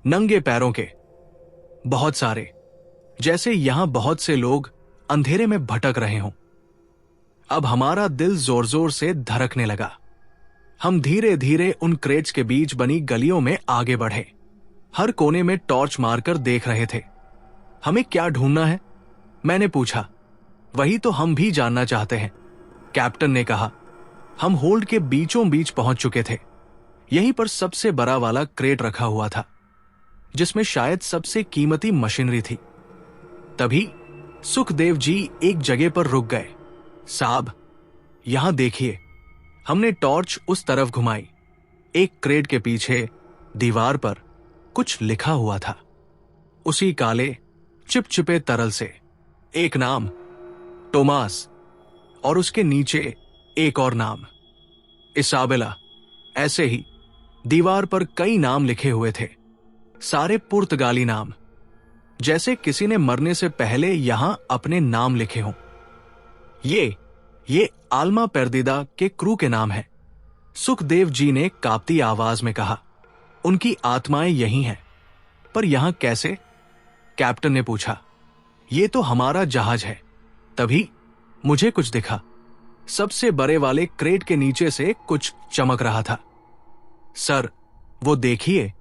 नंगे पैरों के, बहुत सारे, जैसे यहां बहुत से लोग अंधेरे में भटक रहे हों। अब हमारा दिल जोर जोर से धड़कने लगा। हम धीरे धीरे उन क्रेट्स के बीच बनी गलियों में आगे बढ़े, हर कोने में टॉर्च मारकर देख रहे थे। हमें क्या ढूंढना है? मैंने पूछा। वही तो हम भी जानना चाहते हैं, कैप्टन ने कहा। हम होल्ड के बीचों बीच पहुंच चुके थे। यहीं पर सबसे बड़ा वाला क्रेट रखा हुआ था, जिसमें शायद सबसे कीमती मशीनरी थी। तभी सुखदेव जी एक जगह पर रुक गए। साहब, यहां देखिए। हमने टॉर्च उस तरफ घुमाई। एक क्रेट के पीछे दीवार पर कुछ लिखा हुआ था, उसी काले चिपचिपे तरल से। एक नाम, टोमास, और उसके नीचे एक और नाम, इसाबेला। ऐसे ही दीवार पर कई नाम लिखे हुए थे, सारे पुर्तगाली नाम, जैसे किसी ने मरने से पहले यहां अपने नाम लिखे हों। ये आल्मा पेर्दिदा के क्रू के नाम हैं, सुखदेव जी ने कांपती आवाज में कहा। उनकी आत्माएं यही हैं। पर यहां कैसे? कैप्टन ने पूछा। ये तो हमारा जहाज है। तभी मुझे कुछ दिखा। सबसे बड़े वाले क्रेट के नीचे से कुछ चमक रहा था। सर, वो देखिए,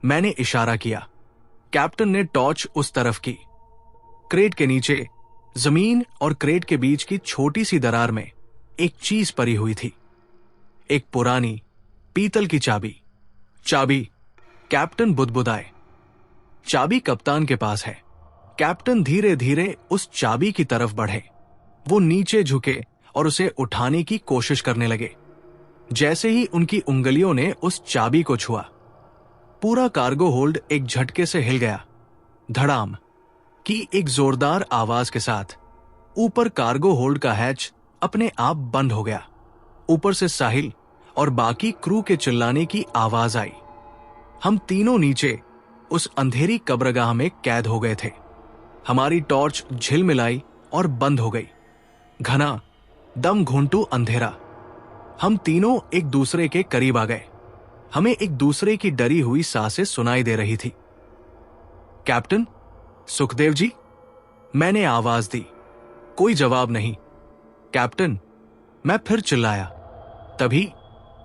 मैंने इशारा किया। कैप्टन ने टॉर्च उस तरफ की। क्रेट के नीचे जमीन और क्रेट के बीच की छोटी सी दरार में एक चीज पड़ी हुई थी, एक पुरानी पीतल की चाबी। चाबी, कैप्टन बुदबुदाए। चाबी कप्तान के पास है। कैप्टन धीरे धीरे उस चाबी की तरफ बढ़े। वो नीचे झुके और उसे उठाने की कोशिश करने लगे। जैसे ही उनकी उंगलियों ने उस चाबी को छुआ, पूरा कार्गो होल्ड एक झटके से हिल गया। धड़ाम की एक जोरदार आवाज के साथ ऊपर कार्गो होल्ड का हैच अपने आप बंद हो गया। ऊपर से साहिल और बाकी क्रू के चिल्लाने की आवाज आई। हम तीनों नीचे उस अंधेरी कब्रगाह में कैद हो गए थे। हमारी टॉर्च झिलमिलाई और बंद हो गई। घना, दम घुंटू अंधेरा। हम तीनों एक दूसरे के करीब आ गए। हमें एक दूसरे की डरी हुई सांसें सुनाई दे रही थी। कैप्टन, सुखदेव जी, मैंने आवाज दी। कोई जवाब नहीं। कैप्टन, मैं फिर चिल्लाया। तभी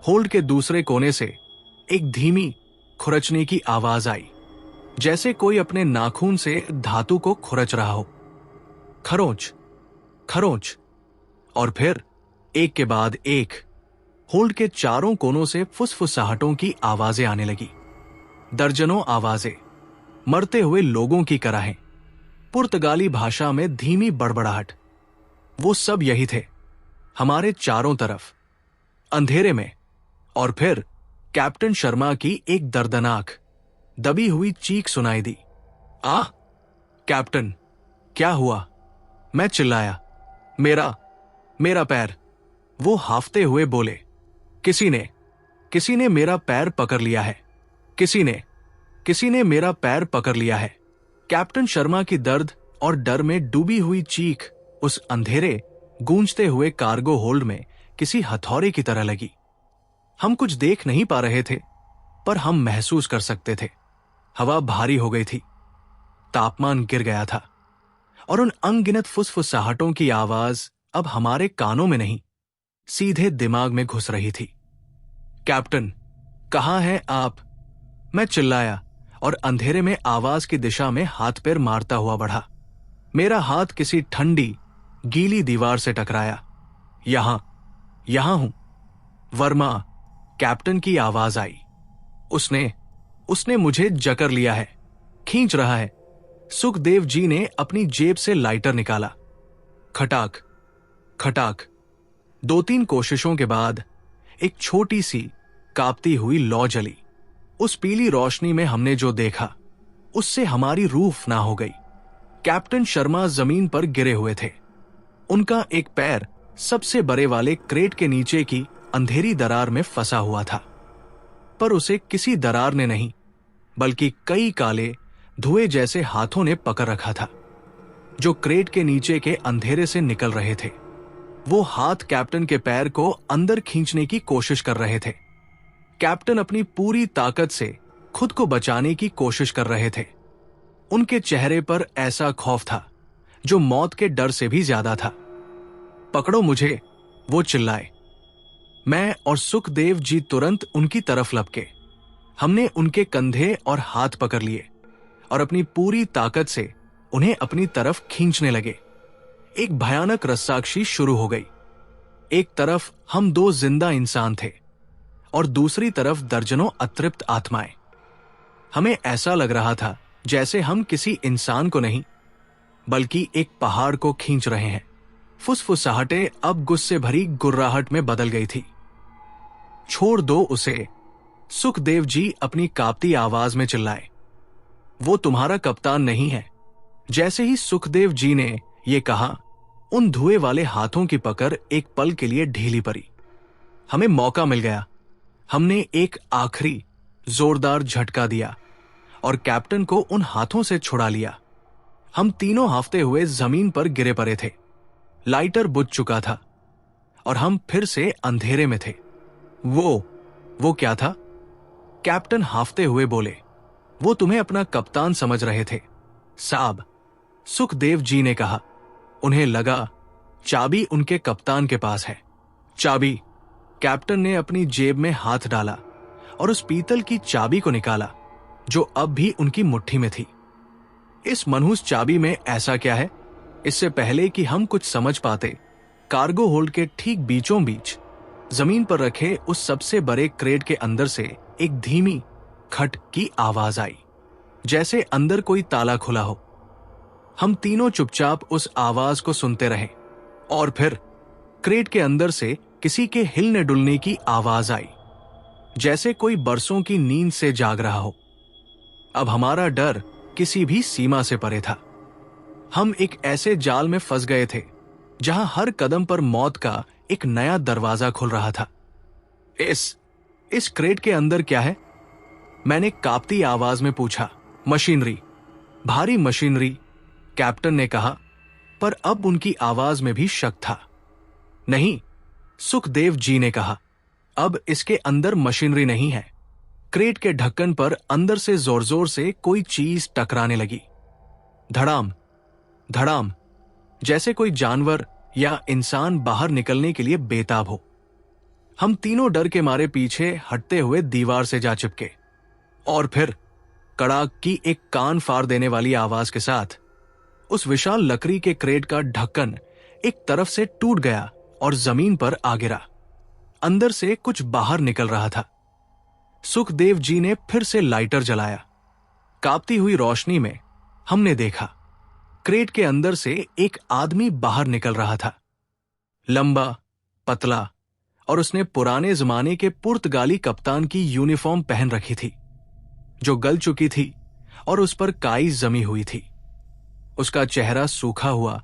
होल्ड के दूसरे कोने से एक धीमी खुरचने की आवाज आई, जैसे कोई अपने नाखून से धातु को खुरच रहा हो। खरोंच, खरोंच, और फिर एक के बाद एक होल्ड के चारों कोनों से फुसफुसाहटों की आवाजें आने लगी। दर्जनों आवाजें, मरते हुए लोगों की कराहें, पुर्तगाली भाषा में धीमी बड़बड़ाहट। वो सब यही थे, हमारे चारों तरफ, अंधेरे में। और फिर कैप्टन शर्मा की एक दर्दनाक, दबी हुई चीख सुनाई दी। आह! कैप्टन, क्या हुआ? मैं चिल्लाया। मेरा पैर। वो हाफते हुए बोले। किसी ने मेरा पैर पकड़ लिया है। किसी ने मेरा पैर पकड़ लिया है। कैप्टन शर्मा की दर्द और डर में डूबी हुई चीख उस अंधेरे, गूंजते हुए कार्गो होल्ड में किसी हथौड़े की तरह लगी। हम कुछ देख नहीं पा रहे थे, पर हम महसूस कर सकते थे। हवा भारी हो गई थी, तापमान गिर गया था, और उन अनगिनत फुसफुसाहटों की आवाज अब हमारे कानों में नहीं, सीधे दिमाग में घुस रही थी। कैप्टन, कहाँ हैं आप? मैं चिल्लाया और अंधेरे में आवाज की दिशा में हाथ पैर मारता हुआ बढ़ा। मेरा हाथ किसी ठंडी, गीली दीवार से टकराया। यहां हूं। वर्मा, कैप्टन की आवाज आई। उसने मुझे जकड़ लिया है, खींच रहा है। सुखदेव जी ने अपनी जेब से लाइटर निकाला। खटाक खटाक। 2-3 कोशिशों के बाद एक छोटी सी कांपती हुई लौ जली। उस पीली रोशनी में हमने जो देखा, उससे हमारी रूह फना हो गई। कैप्टन शर्मा जमीन पर गिरे हुए थे। उनका एक पैर सबसे बड़े वाले क्रेट के नीचे की अंधेरी दरार में फंसा हुआ था, पर उसे किसी दरार ने नहीं, बल्कि कई काले, धुएं जैसे हाथों ने पकड़ रखा था। जो क्रेट के नीचे के अंधेरे से निकल रहे थे। वो हाथ कैप्टन के पैर को अंदर खींचने की कोशिश कर रहे थे। कैप्टन अपनी पूरी ताकत से खुद को बचाने की कोशिश कर रहे थे। उनके चेहरे पर ऐसा खौफ था जो मौत के डर से भी ज्यादा था। पकड़ो मुझे, वो चिल्लाए। मैं और सुखदेव जी तुरंत उनकी तरफ लपके। हमने उनके कंधे और हाथ पकड़ लिए और अपनी पूरी ताकत से उन्हें अपनी तरफ खींचने लगे। एक भयानक रस्साकशी शुरू हो गई। एक तरफ हम 2 जिंदा इंसान थे और दूसरी तरफ दर्जनों अतृप्त आत्माएं। हमें ऐसा लग रहा था जैसे हम किसी इंसान को नहीं बल्कि एक पहाड़ को खींच रहे हैं। फुसफुसाहटें अब गुस्से भरी गुर्राहट में बदल गई थी। छोड़ दो उसे, सुखदेव जी अपनी कांपती आवाज में चिल्लाए। वो तुम्हारा कप्तान नहीं है। जैसे ही सुखदेव जी ने ये कहा, उन धुएं वाले हाथों की पकड़ एक पल के लिए ढीली पड़ी। हमें मौका मिल गया। हमने एक आखिरी जोरदार झटका दिया और कैप्टन को उन हाथों से छुड़ा लिया। हम तीनों हाफते हुए जमीन पर गिरे पड़े थे। लाइटर बुझ चुका था और हम फिर से अंधेरे में थे। वो क्या था? कैप्टन हाफते हुए बोले। वो तुम्हें अपना कप्तान समझ रहे थे साहब, सुखदेव जी ने कहा। उन्हें लगा चाबी उनके कप्तान के पास है। चाबी? कैप्टन ने अपनी जेब में हाथ डाला और उस पीतल की चाबी को निकाला जो अब भी उनकी मुट्ठी में थी। इस मनहूस चाबी में ऐसा क्या है? इससे पहले कि हम कुछ समझ पाते, कार्गो होल्ड के ठीक बीचों बीच जमीन पर रखे उस सबसे बड़े क्रेट के अंदर से एक धीमी खट की आवाज आई, जैसे अंदर कोई ताला खुला हो। हम तीनों चुपचाप उस आवाज को सुनते रहे और फिर क्रेट के अंदर से किसी के हिलने डुलने की आवाज आई, जैसे कोई बरसों की नींद से जाग रहा हो। अब हमारा डर किसी भी सीमा से परे था। हम एक ऐसे जाल में फंस गए थे जहां हर कदम पर मौत का एक नया दरवाजा खुल रहा था। इस क्रेट के अंदर क्या है? मैंने कांपती आवाज में पूछा। मशीनरी, भारी मशीनरी, कैप्टन ने कहा, पर अब उनकी आवाज में भी शक था। नहीं, सुखदेव जी ने कहा, अब इसके अंदर मशीनरी नहीं है। क्रेट के ढक्कन पर अंदर से जोर जोर से कोई चीज टकराने लगी। धड़ाम धड़ाम, जैसे कोई जानवर या इंसान बाहर निकलने के लिए बेताब हो। हम तीनों डर के मारे पीछे हटते हुए दीवार से जा चिपके और फिर कड़ाक की एक कान फाड़ देने वाली आवाज के साथ उस विशाल लकड़ी के क्रेट का ढक्कन एक तरफ से टूट गया और जमीन पर आ गिरा। अंदर से कुछ बाहर निकल रहा था। सुखदेव जी ने फिर से लाइटर जलाया। कांपती हुई रोशनी में हमने देखा क्रेट के अंदर से एक आदमी बाहर निकल रहा था। लंबा, पतला, और उसने पुराने जमाने के पुर्तगाली कप्तान की यूनिफॉर्म पहन रखी थी जो गल चुकी थी और उस पर काई जमी हुई थी। उसका चेहरा सूखा हुआ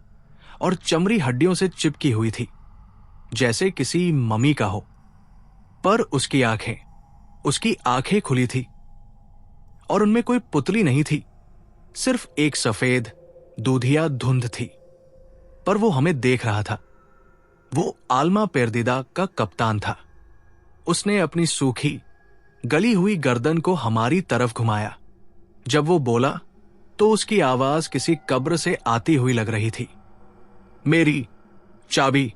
और चमड़ी हड्डियों से चिपकी हुई थी, जैसे किसी मम्मी का हो। पर उसकी आंखें खुली थी और उनमें कोई पुतली नहीं थी, सिर्फ एक सफेद दूधिया धुंध थी। पर वो हमें देख रहा था। वो आलमा पेरदीदा का कप्तान था। उसने अपनी सूखी गली हुई गर्दन को हमारी तरफ घुमाया। जब वो बोला तो उसकी आवाज किसी कब्र से आती हुई लग रही थी। मेरी चाबी।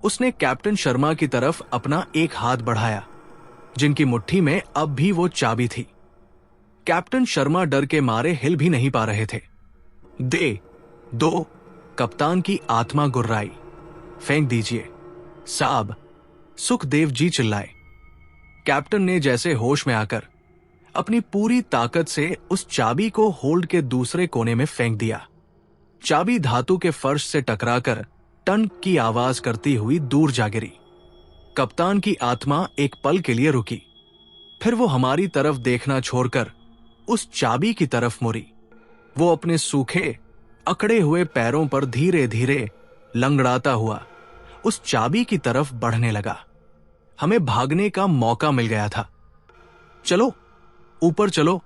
उसने कैप्टन शर्मा की तरफ अपना एक हाथ बढ़ाया, जिनकी मुट्ठी में अब भी वो चाबी थी। कैप्टन शर्मा डर के मारे हिल भी नहीं पा रहे थे। दो, कप्तान की आत्मा गुर्राई। फेंक दीजिए साहब, सुखदेव जी चिल्लाए। कैप्टन ने जैसे होश में आकर अपनी पूरी ताकत से उस चाबी को होल्ड के दूसरे कोने में फेंक दिया। चाबी धातु के फर्श से टकराकर टन की आवाज करती हुई दूर जा गिरी। कप्तान की आत्मा एक पल के लिए रुकी, फिर वो हमारी तरफ देखना छोड़कर उस चाबी की तरफ मुड़ी। वो अपने सूखे अकड़े हुए पैरों पर धीरे धीरे लंगड़ाता हुआ उस चाबी की तरफ बढ़ने लगा। हमें भागने का मौका मिल गया था। चलो ऊपर चलो,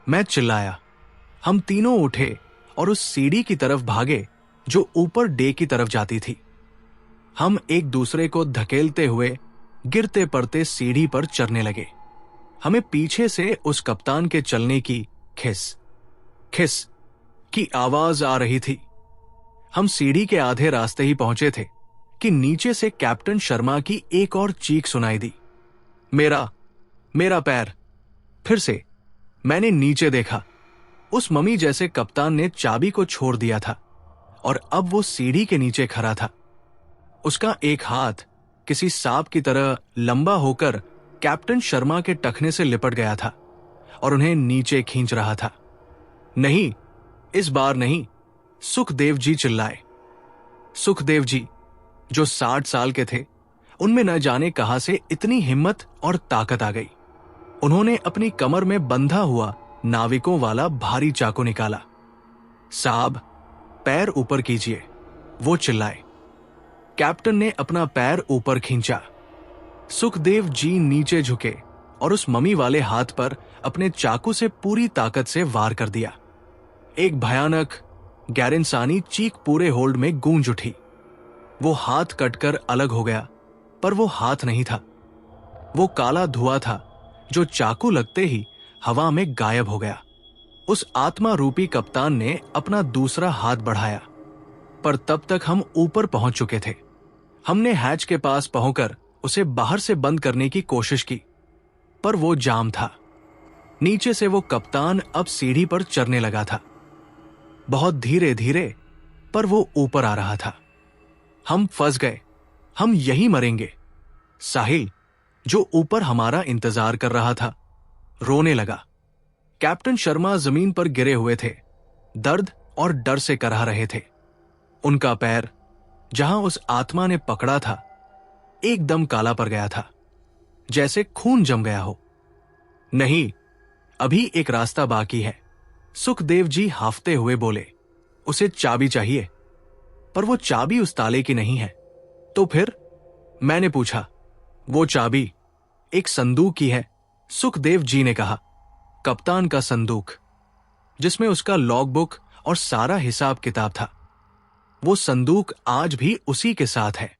मैं चिल्लाया। हम तीनों उठे और उस सीढ़ी की तरफ भागे जो ऊपर डे की तरफ जाती थी। हम एक दूसरे को धकेलते हुए गिरते पड़ते सीढ़ी पर चढ़ने लगे। हमें पीछे से उस कप्तान के चलने की खिस खिस की आवाज आ रही थी। हम सीढ़ी के आधे रास्ते ही पहुंचे थे कि नीचे से कैप्टन शर्मा की एक और चीख सुनाई दी, मेरा मेरा पैर। फिर से मैंने नीचे देखा। उस मम्मी जैसे कप्तान ने चाबी को छोड़ दिया था और अब वो सीढ़ी के नीचे खड़ा था। उसका एक हाथ किसी सांप की तरह लंबा होकर कैप्टन शर्मा के टखने से लिपट गया था और उन्हें नीचे खींच रहा था। नहीं, इस बार नहीं, सुखदेव जी चिल्लाए। सुखदेव जी, जो 60 साल के थे, उनमें न जाने कहां से इतनी हिम्मत और ताकत आ गई। उन्होंने अपनी कमर में बंधा हुआ नाविकों वाला भारी चाकू निकाला। साहब, पैर ऊपर कीजिए, वो चिल्लाए। कैप्टन ने अपना पैर ऊपर खींचा। सुखदेव जी नीचे झुके और उस मम्मी वाले हाथ पर अपने चाकू से पूरी ताकत से वार कर दिया। एक भयानक गैर-इंसानी चीख पूरे होल्ड में गूंज उठी। वो हाथ कटकर अलग हो गया, पर वो हाथ नहीं था। वो काला धुआं था जो चाकू लगते ही हवा में गायब हो गया। उस आत्मा रूपी कप्तान ने अपना दूसरा हाथ बढ़ाया, पर तब तक हम ऊपर पहुंच चुके थे। हमने हैच के पास पहुंचकर उसे बाहर से बंद करने की कोशिश की, पर वो जाम था। नीचे से वो कप्तान अब सीढ़ी पर चढ़ने लगा था। बहुत धीरे धीरे, पर वो ऊपर आ रहा था। हम फंस गए, हम यहीं मरेंगे। साहिल, जो ऊपर हमारा इंतजार कर रहा था, रोने लगा। कैप्टन शर्मा जमीन पर गिरे हुए थे, दर्द और डर से कराह रहे थे। उनका पैर, जहां उस आत्मा ने पकड़ा था, एकदम काला पड़ गया था, जैसे खून जम गया हो। नहीं, अभी एक रास्ता बाकी है, सुखदेव जी हाफते हुए बोले। उसे चाबी चाहिए, पर वो चाबी उस ताले की नहीं है। तो फिर? मैंने पूछा। वो चाबी एक संदूक की है, सुखदेव जी ने कहा। कप्तान का संदूक, जिसमें उसका लॉग बुक और सारा हिसाब किताब था। वो संदूक आज भी उसी के साथ है,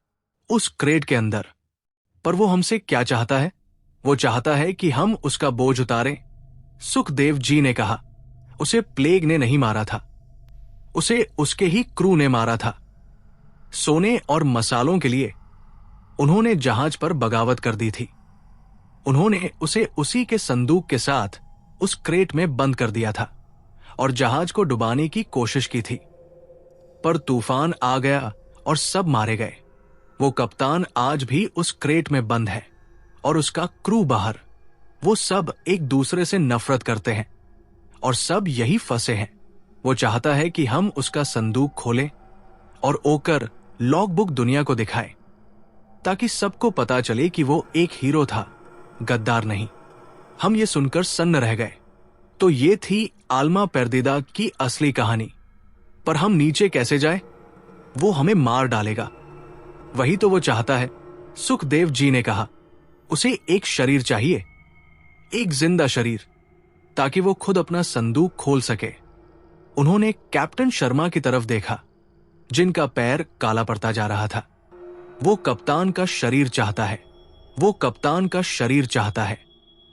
उस क्रेट के अंदर। पर वो हमसे क्या चाहता है? वो चाहता है कि हम उसका बोझ उतारें, सुखदेव जी ने कहा। उसे प्लेग ने नहीं मारा था, उसे उसके ही क्रू ने मारा था। सोने और मसालों के लिए उन्होंने जहाज पर बगावत कर दी थी। उन्होंने उसे उसी के संदूक के साथ उस क्रेट में बंद कर दिया था और जहाज को डुबाने की कोशिश की थी। पर तूफान आ गया और सब मारे गए। वो कप्तान आज भी उस क्रेट में बंद है और उसका क्रू बाहर। वो सब एक दूसरे से नफरत करते हैं और सब यही फंसे हैं। वो चाहता है कि हम उसका संदूक खोलें और ओकर लॉग बुक दुनिया को दिखाएं, ताकि सबको पता चले कि वो एक हीरो था, गद्दार नहीं। हम ये सुनकर सन्न रह गए। तो ये थी आल्मा पेर्दिदा की असली कहानी। पर हम नीचे कैसे जाएं? वो हमें मार डालेगा। वही तो वो चाहता है, सुखदेव जी ने कहा। उसे एक शरीर चाहिए, एक जिंदा शरीर, ताकि वो खुद अपना संदूक खोल सके। उन्होंने कैप्टन शर्मा की तरफ देखा, जिनका पैर काला पड़ता जा रहा था। वो कप्तान का शरीर चाहता है, वो कप्तान का शरीर चाहता है।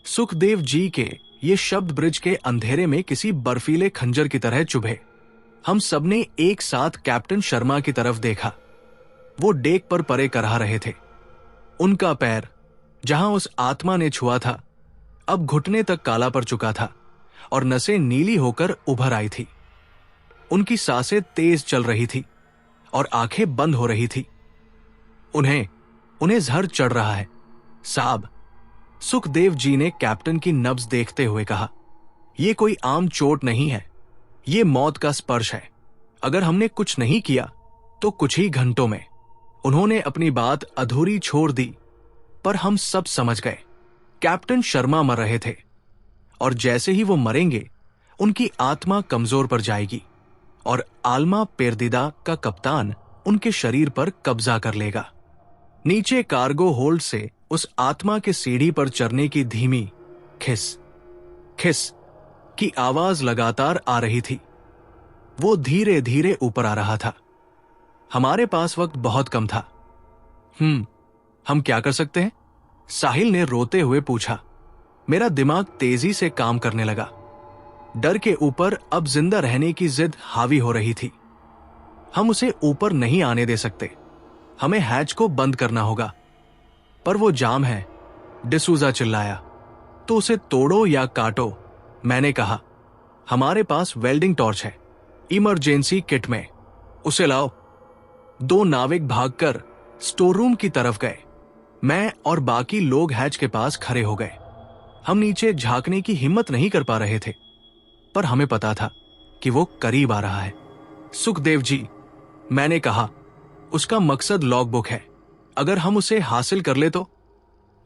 सुखदेव जी के ये शब्द ब्रिज के अंधेरे में किसी बर्फीले खंजर की तरह चुभे। हम सबने एक साथ कैप्टन शर्मा की तरफ देखा। वो डेक पर परे कराह रहे थे। उनका पैर, जहां उस आत्मा ने छुआ था, अब घुटने तक काला पड़ चुका था और नसें नीली होकर उभर आई थी। उनकी सांसें तेज चल रही थी और आंखें बंद हो रही थी। उन्हें जहर चढ़ रहा है, साहब, सुखदेव जी ने कैप्टन की नब्ज देखते हुए कहा। यह कोई आम चोट नहीं है, ये मौत का स्पर्श है। अगर हमने कुछ नहीं किया तो कुछ ही घंटों में। उन्होंने अपनी बात अधूरी छोड़ दी, पर हम सब समझ गए। कैप्टन शर्मा मर रहे थे और जैसे ही वो मरेंगे, उनकी आत्मा कमजोर पर जाएगी और आल्मा पेर्दिदा का कप्तान उनके शरीर पर कब्जा कर लेगा। नीचे कार्गो होल्ड से उस आत्मा के सीढ़ी पर चढ़ने की धीमी खिस खिस की आवाज लगातार आ रही थी। वो धीरे धीरे ऊपर आ रहा था। हमारे पास वक्त बहुत कम था। हम क्या कर सकते हैं? साहिल ने रोते हुए पूछा। मेरा दिमाग तेजी से काम करने लगा। डर के ऊपर अब जिंदा रहने की जिद हावी हो रही थी। हम उसे ऊपर नहीं आने दे सकते। हमें हैच को बंद करना होगा। पर वो जाम है, डिसूजा चिल्लाया। तो उसे तोड़ो या काटो, मैंने कहा। हमारे पास वेल्डिंग टॉर्च है, इमरजेंसी किट में, उसे लाओ। 2 नाविक भागकर स्टोर रूम की तरफ गए। मैं और बाकी लोग हैच के पास खड़े हो गए। हम नीचे झांकने की हिम्मत नहीं कर पा रहे थे, पर हमें पता था कि वो करीब आ रहा है। सुखदेव जी, मैंने कहा, उसका मकसद लॉग बुक है। अगर हम उसे हासिल कर ले तो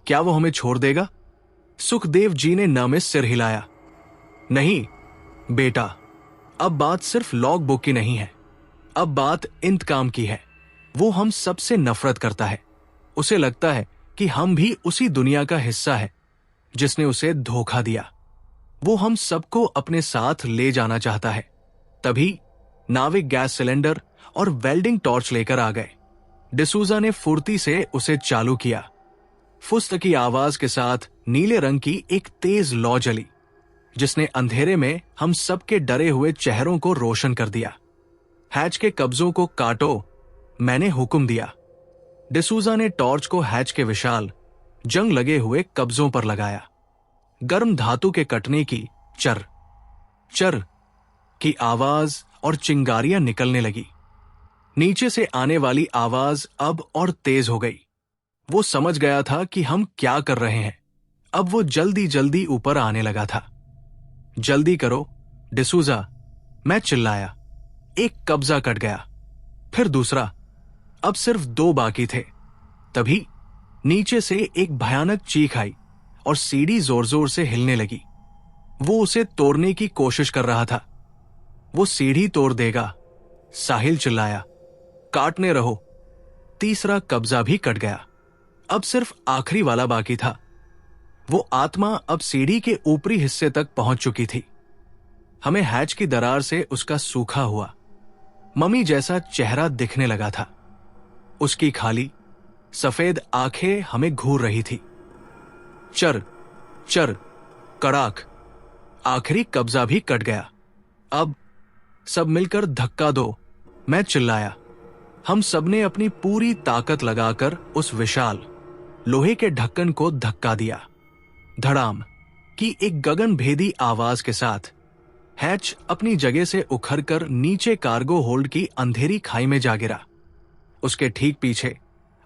क्या वो हमें छोड़ देगा? सुखदेव जी ने न में सिर हिलाया। नहीं बेटा, अब बात सिर्फ लॉग बुक की नहीं है, अब बात इंतकाम की है। वो हम सबसे नफरत करता है। उसे लगता है कि हम भी उसी दुनिया का हिस्सा है जिसने उसे धोखा दिया। वो हम सबको अपने साथ ले जाना चाहता है। तभी नाविक गैस सिलेंडर और वेल्डिंग टॉर्च लेकर आ गए। डिसूजा ने फुर्ती से उसे चालू किया। फुस्त की आवाज के साथ नीले रंग की एक तेज लौ जली, जिसने अंधेरे में हम सबके डरे हुए चेहरों को रोशन कर दिया। हैच के कब्जों को काटो, मैंने हुक्म दिया। डिसूजा ने टॉर्च को हैच के विशाल जंग लगे हुए कब्जों पर लगाया। गर्म धातु के कटने की चर चर की आवाज और चिंगारियां निकलने लगी। नीचे से आने वाली आवाज अब और तेज हो गई। वो समझ गया था कि हम क्या कर रहे हैं। अब वो जल्दी जल्दी ऊपर आने लगा था। जल्दी करो डिसूजा, मैं चिल्लाया। एक कब्जा कट गया, फिर दूसरा। अब सिर्फ 2 बाकी थे। तभी नीचे से एक भयानक चीख आई और सीढ़ी जोर जोर से हिलने लगी। वो उसे तोड़ने की कोशिश कर रहा था। वो सीढ़ी तोड़ देगा, साहिल चिल्लाया। काटने रहो। तीसरा कब्जा भी कट गया। अब सिर्फ आखिरी वाला बाकी था। वो आत्मा अब सीढ़ी के ऊपरी हिस्से तक पहुंच चुकी थी। हमें हैच की दरार से उसका सूखा हुआ मम्मी जैसा चेहरा दिखने लगा था। उसकी खाली सफेद आंखें हमें घूर रही थी। चर चर कड़ाक, आखिरी कब्जा भी कट गया। अब सब मिलकर धक्का दो, मैं चिल्लाया। हम सबने अपनी पूरी ताकत लगाकर उस विशाल लोहे के ढक्कन को धक्का दिया। धड़ाम की एक गगनभेदी आवाज के साथ हैच अपनी जगह से उखड़कर नीचे कार्गो होल्ड की अंधेरी खाई में जा गिरा। उसके ठीक पीछे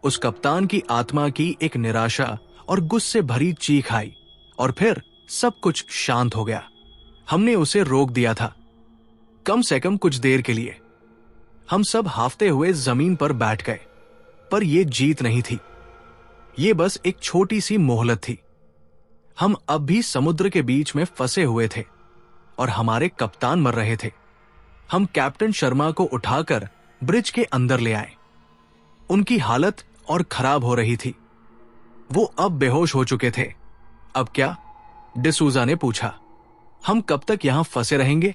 उस कप्तान की आत्मा की एक निराशा और गुस्से भरी चीख आई, और फिर सब कुछ शांत हो गया। हमने उसे रोक दिया था, कम से कम कुछ देर के लिए। हम सब हाफते हुए जमीन पर बैठ गए। पर यह जीत नहीं थी, ये बस एक छोटी सी मोहलत थी। हम अब भी समुद्र के बीच में फंसे हुए थे और हमारे कप्तान मर रहे थे। हम कैप्टन शर्मा को उठाकर ब्रिज के अंदर ले आए। उनकी हालत और खराब हो रही थी। वो अब बेहोश हो चुके थे। अब क्या? डिसूजा ने पूछा। हम कब तक यहां फंसे रहेंगे?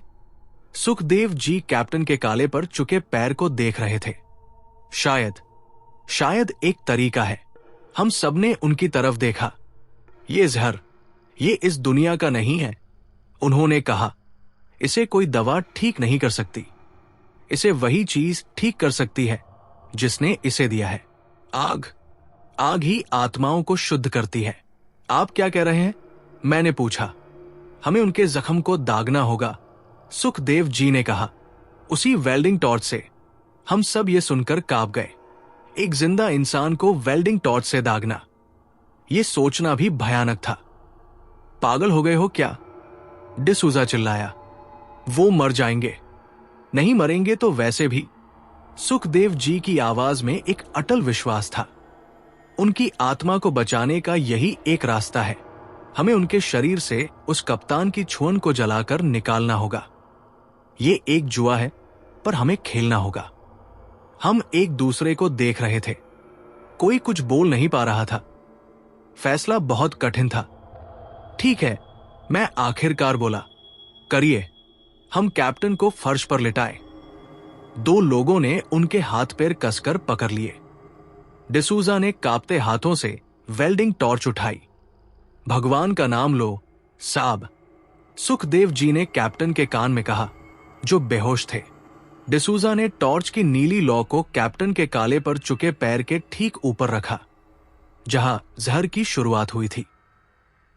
सुखदेव जी कैप्टन के काले पर चुके पैर को देख रहे थे। शायद एक तरीका है। हम सबने उनकी तरफ देखा। ये जहर, ये इस दुनिया का नहीं है, उन्होंने कहा। इसे कोई दवा ठीक नहीं कर सकती। इसे वही चीज ठीक कर सकती है जिसने इसे दिया है। आग ही आत्माओं को शुद्ध करती है। आप क्या कह रहे हैं? मैंने पूछा। हमें उनके जख्म को दागना होगा, सुखदेव जी ने कहा। उसी वेल्डिंग टॉर्च से। हम सब ये सुनकर कांप गए। एक जिंदा इंसान को वेल्डिंग टॉर्च से दागना, यह सोचना भी भयानक था। पागल हो गए हो क्या? डिसूजा चिल्लाया। वो मर जाएंगे। नहीं मरेंगे तो वैसे भी। सुखदेव जी की आवाज में एक अटल विश्वास था। उनकी आत्मा को बचाने का यही एक रास्ता है। हमें उनके शरीर से उस कप्तान की छुअन को जलाकर निकालना होगा। ये एक जुआ है, पर हमें खेलना होगा। हम एक दूसरे को देख रहे थे। कोई कुछ बोल नहीं पा रहा था। फैसला बहुत कठिन था। ठीक है, मैं आखिरकार बोला, करिए। हम कैप्टन को फर्श पर लिटाए। दो लोगों ने उनके हाथ पैर कसकर पकड़ लिए। डिसूजा ने कांपते हाथों से वेल्डिंग टॉर्च उठाई। भगवान का नाम लो साहब, सुखदेव जी ने कैप्टन के कान में कहा, जो बेहोश थे। डिसूजा ने टॉर्च की नीली लौ को कैप्टन के काले पर चुके पैर के ठीक ऊपर रखा, जहां जहर की शुरुआत हुई थी।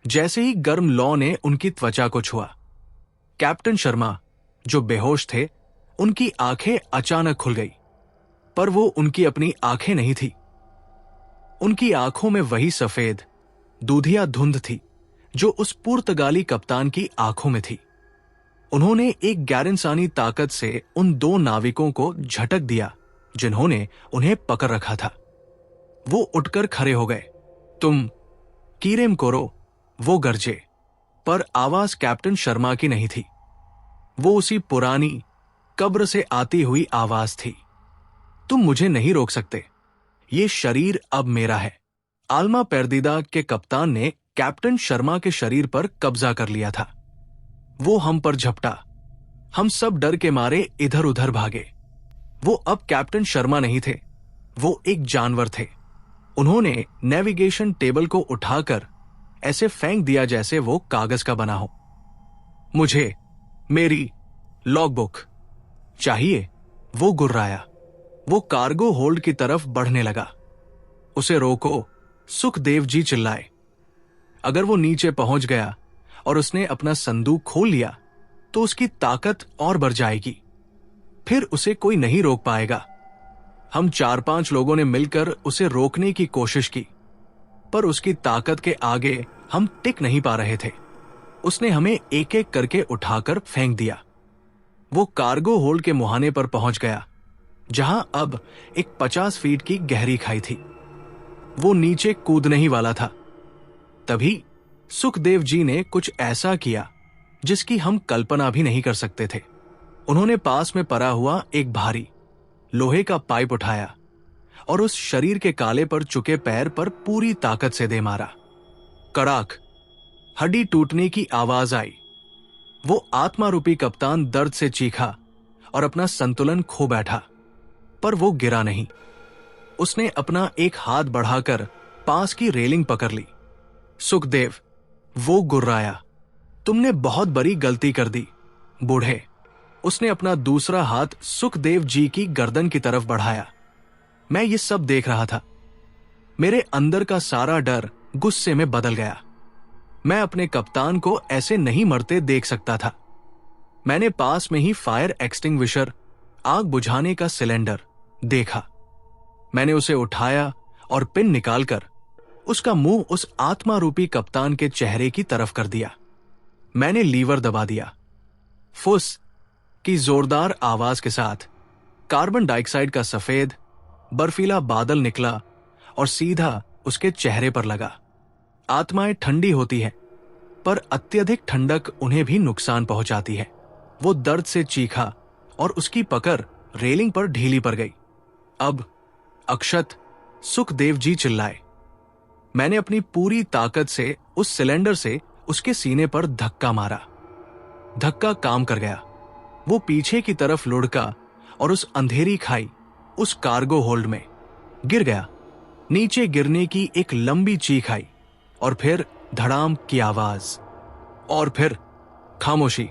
जैसे ही गर्म लौ ने उनकी त्वचा को छुआ, कैप्टन शर्मा, जो बेहोश थे, उनकी आंखें अचानक खुल गई। पर वो उनकी अपनी आंखें नहीं थी। उनकी आंखों में वही सफेद दूधिया धुंध थी जो उस पुर्तगाली कप्तान की आंखों में थी। उन्होंने एक गैर-इंसानी ताकत से उन दो नाविकों को झटक दिया जिन्होंने उन्हें पकड़ रखा था। वो उठकर खड़े हो गए। तुम कीरेम कोरो, वो गरजे, पर आवाज कैप्टन शर्मा की नहीं थी। वो उसी पुरानी कब्र से आती हुई आवाज थी। तुम मुझे नहीं रोक सकते, ये शरीर अब मेरा है। आल्मा पेर्दिदा के कप्तान ने कैप्टन शर्मा के शरीर पर कब्जा कर लिया था। वो हम पर झपटा। हम सब डर के मारे इधर उधर भागे। वो अब कैप्टन शर्मा नहीं थे, वो एक जानवर थे। उन्होंने नेविगेशन टेबल को उठाकर ऐसे फेंक दिया जैसे वो कागज का बना हो। मुझे मेरी लॉगबुक चाहिए, वो गुर्राया। वो कार्गो होल्ड की तरफ बढ़ने लगा। उसे रोको, सुखदेव जी चिल्लाए। अगर वो नीचे पहुंच गया और उसने अपना संदूक खोल लिया तो उसकी ताकत और बढ़ जाएगी। फिर उसे कोई नहीं रोक पाएगा। हम 4-5 लोगों ने मिलकर उसे रोकने की कोशिश की, पर उसकी ताकत के आगे हम टिक नहीं पा रहे थे। उसने हमें एक एक करके उठाकर फेंक दिया। वो कार्गो होल्ड के मुहाने पर पहुंच गया, जहां अब एक 50 फीट की गहरी खाई थी। वो नीचे कूदने ही वाला था। तभी सुखदेव जी ने कुछ ऐसा किया जिसकी हम कल्पना भी नहीं कर सकते थे। उन्होंने पास में पड़ा हुआ एक भारी लोहे का पाइप उठाया और उस शरीर के काले पर चुके पैर पर पूरी ताकत से दे मारा। कड़ाक, हड्डी टूटने की आवाज आई। वो आत्मा रूपी कप्तान दर्द से चीखा और अपना संतुलन खो बैठा, पर वो गिरा नहीं। उसने अपना एक हाथ बढ़ाकर पास की रेलिंग पकड़ ली। सुखदेव, वो गुर्राया, तुमने बहुत बड़ी गलती कर दी बूढ़े। उसने अपना दूसरा हाथ सुखदेव जी की गर्दन की तरफ बढ़ाया। मैं ये सब देख रहा था। मेरे अंदर का सारा डर गुस्से में बदल गया। मैं अपने कप्तान को ऐसे नहीं मरते देख सकता था। मैंने पास में ही फायर एक्सटिंग्विशर, आग बुझाने का सिलेंडर देखा। मैंने उसे उठाया और पिन निकालकर उसका मुंह उस आत्मा रूपी कप्तान के चेहरे की तरफ कर दिया। मैंने लीवर दबा दिया। फुस की जोरदार आवाज के साथ कार्बन डाइऑक्साइड का सफेद बर्फीला बादल निकला और सीधा उसके चेहरे पर लगा। आत्माएं ठंडी होती हैं, पर अत्यधिक ठंडक उन्हें भी नुकसान पहुंचाती है। वो दर्द से चीखा और उसकी पकड़ रेलिंग पर ढीली पड़ गई। अब अक्षत, सुखदेव जी चिल्लाए। मैंने अपनी पूरी ताकत से उस सिलेंडर से उसके सीने पर धक्का मारा। धक्का काम कर गया। वो पीछे की तरफ लुढ़का और उस अंधेरी खाई, उस कार्गो होल्ड में गिर गया। नीचे गिरने की एक लंबी चीख आई और फिर धड़ाम की आवाज और फिर खामोशी।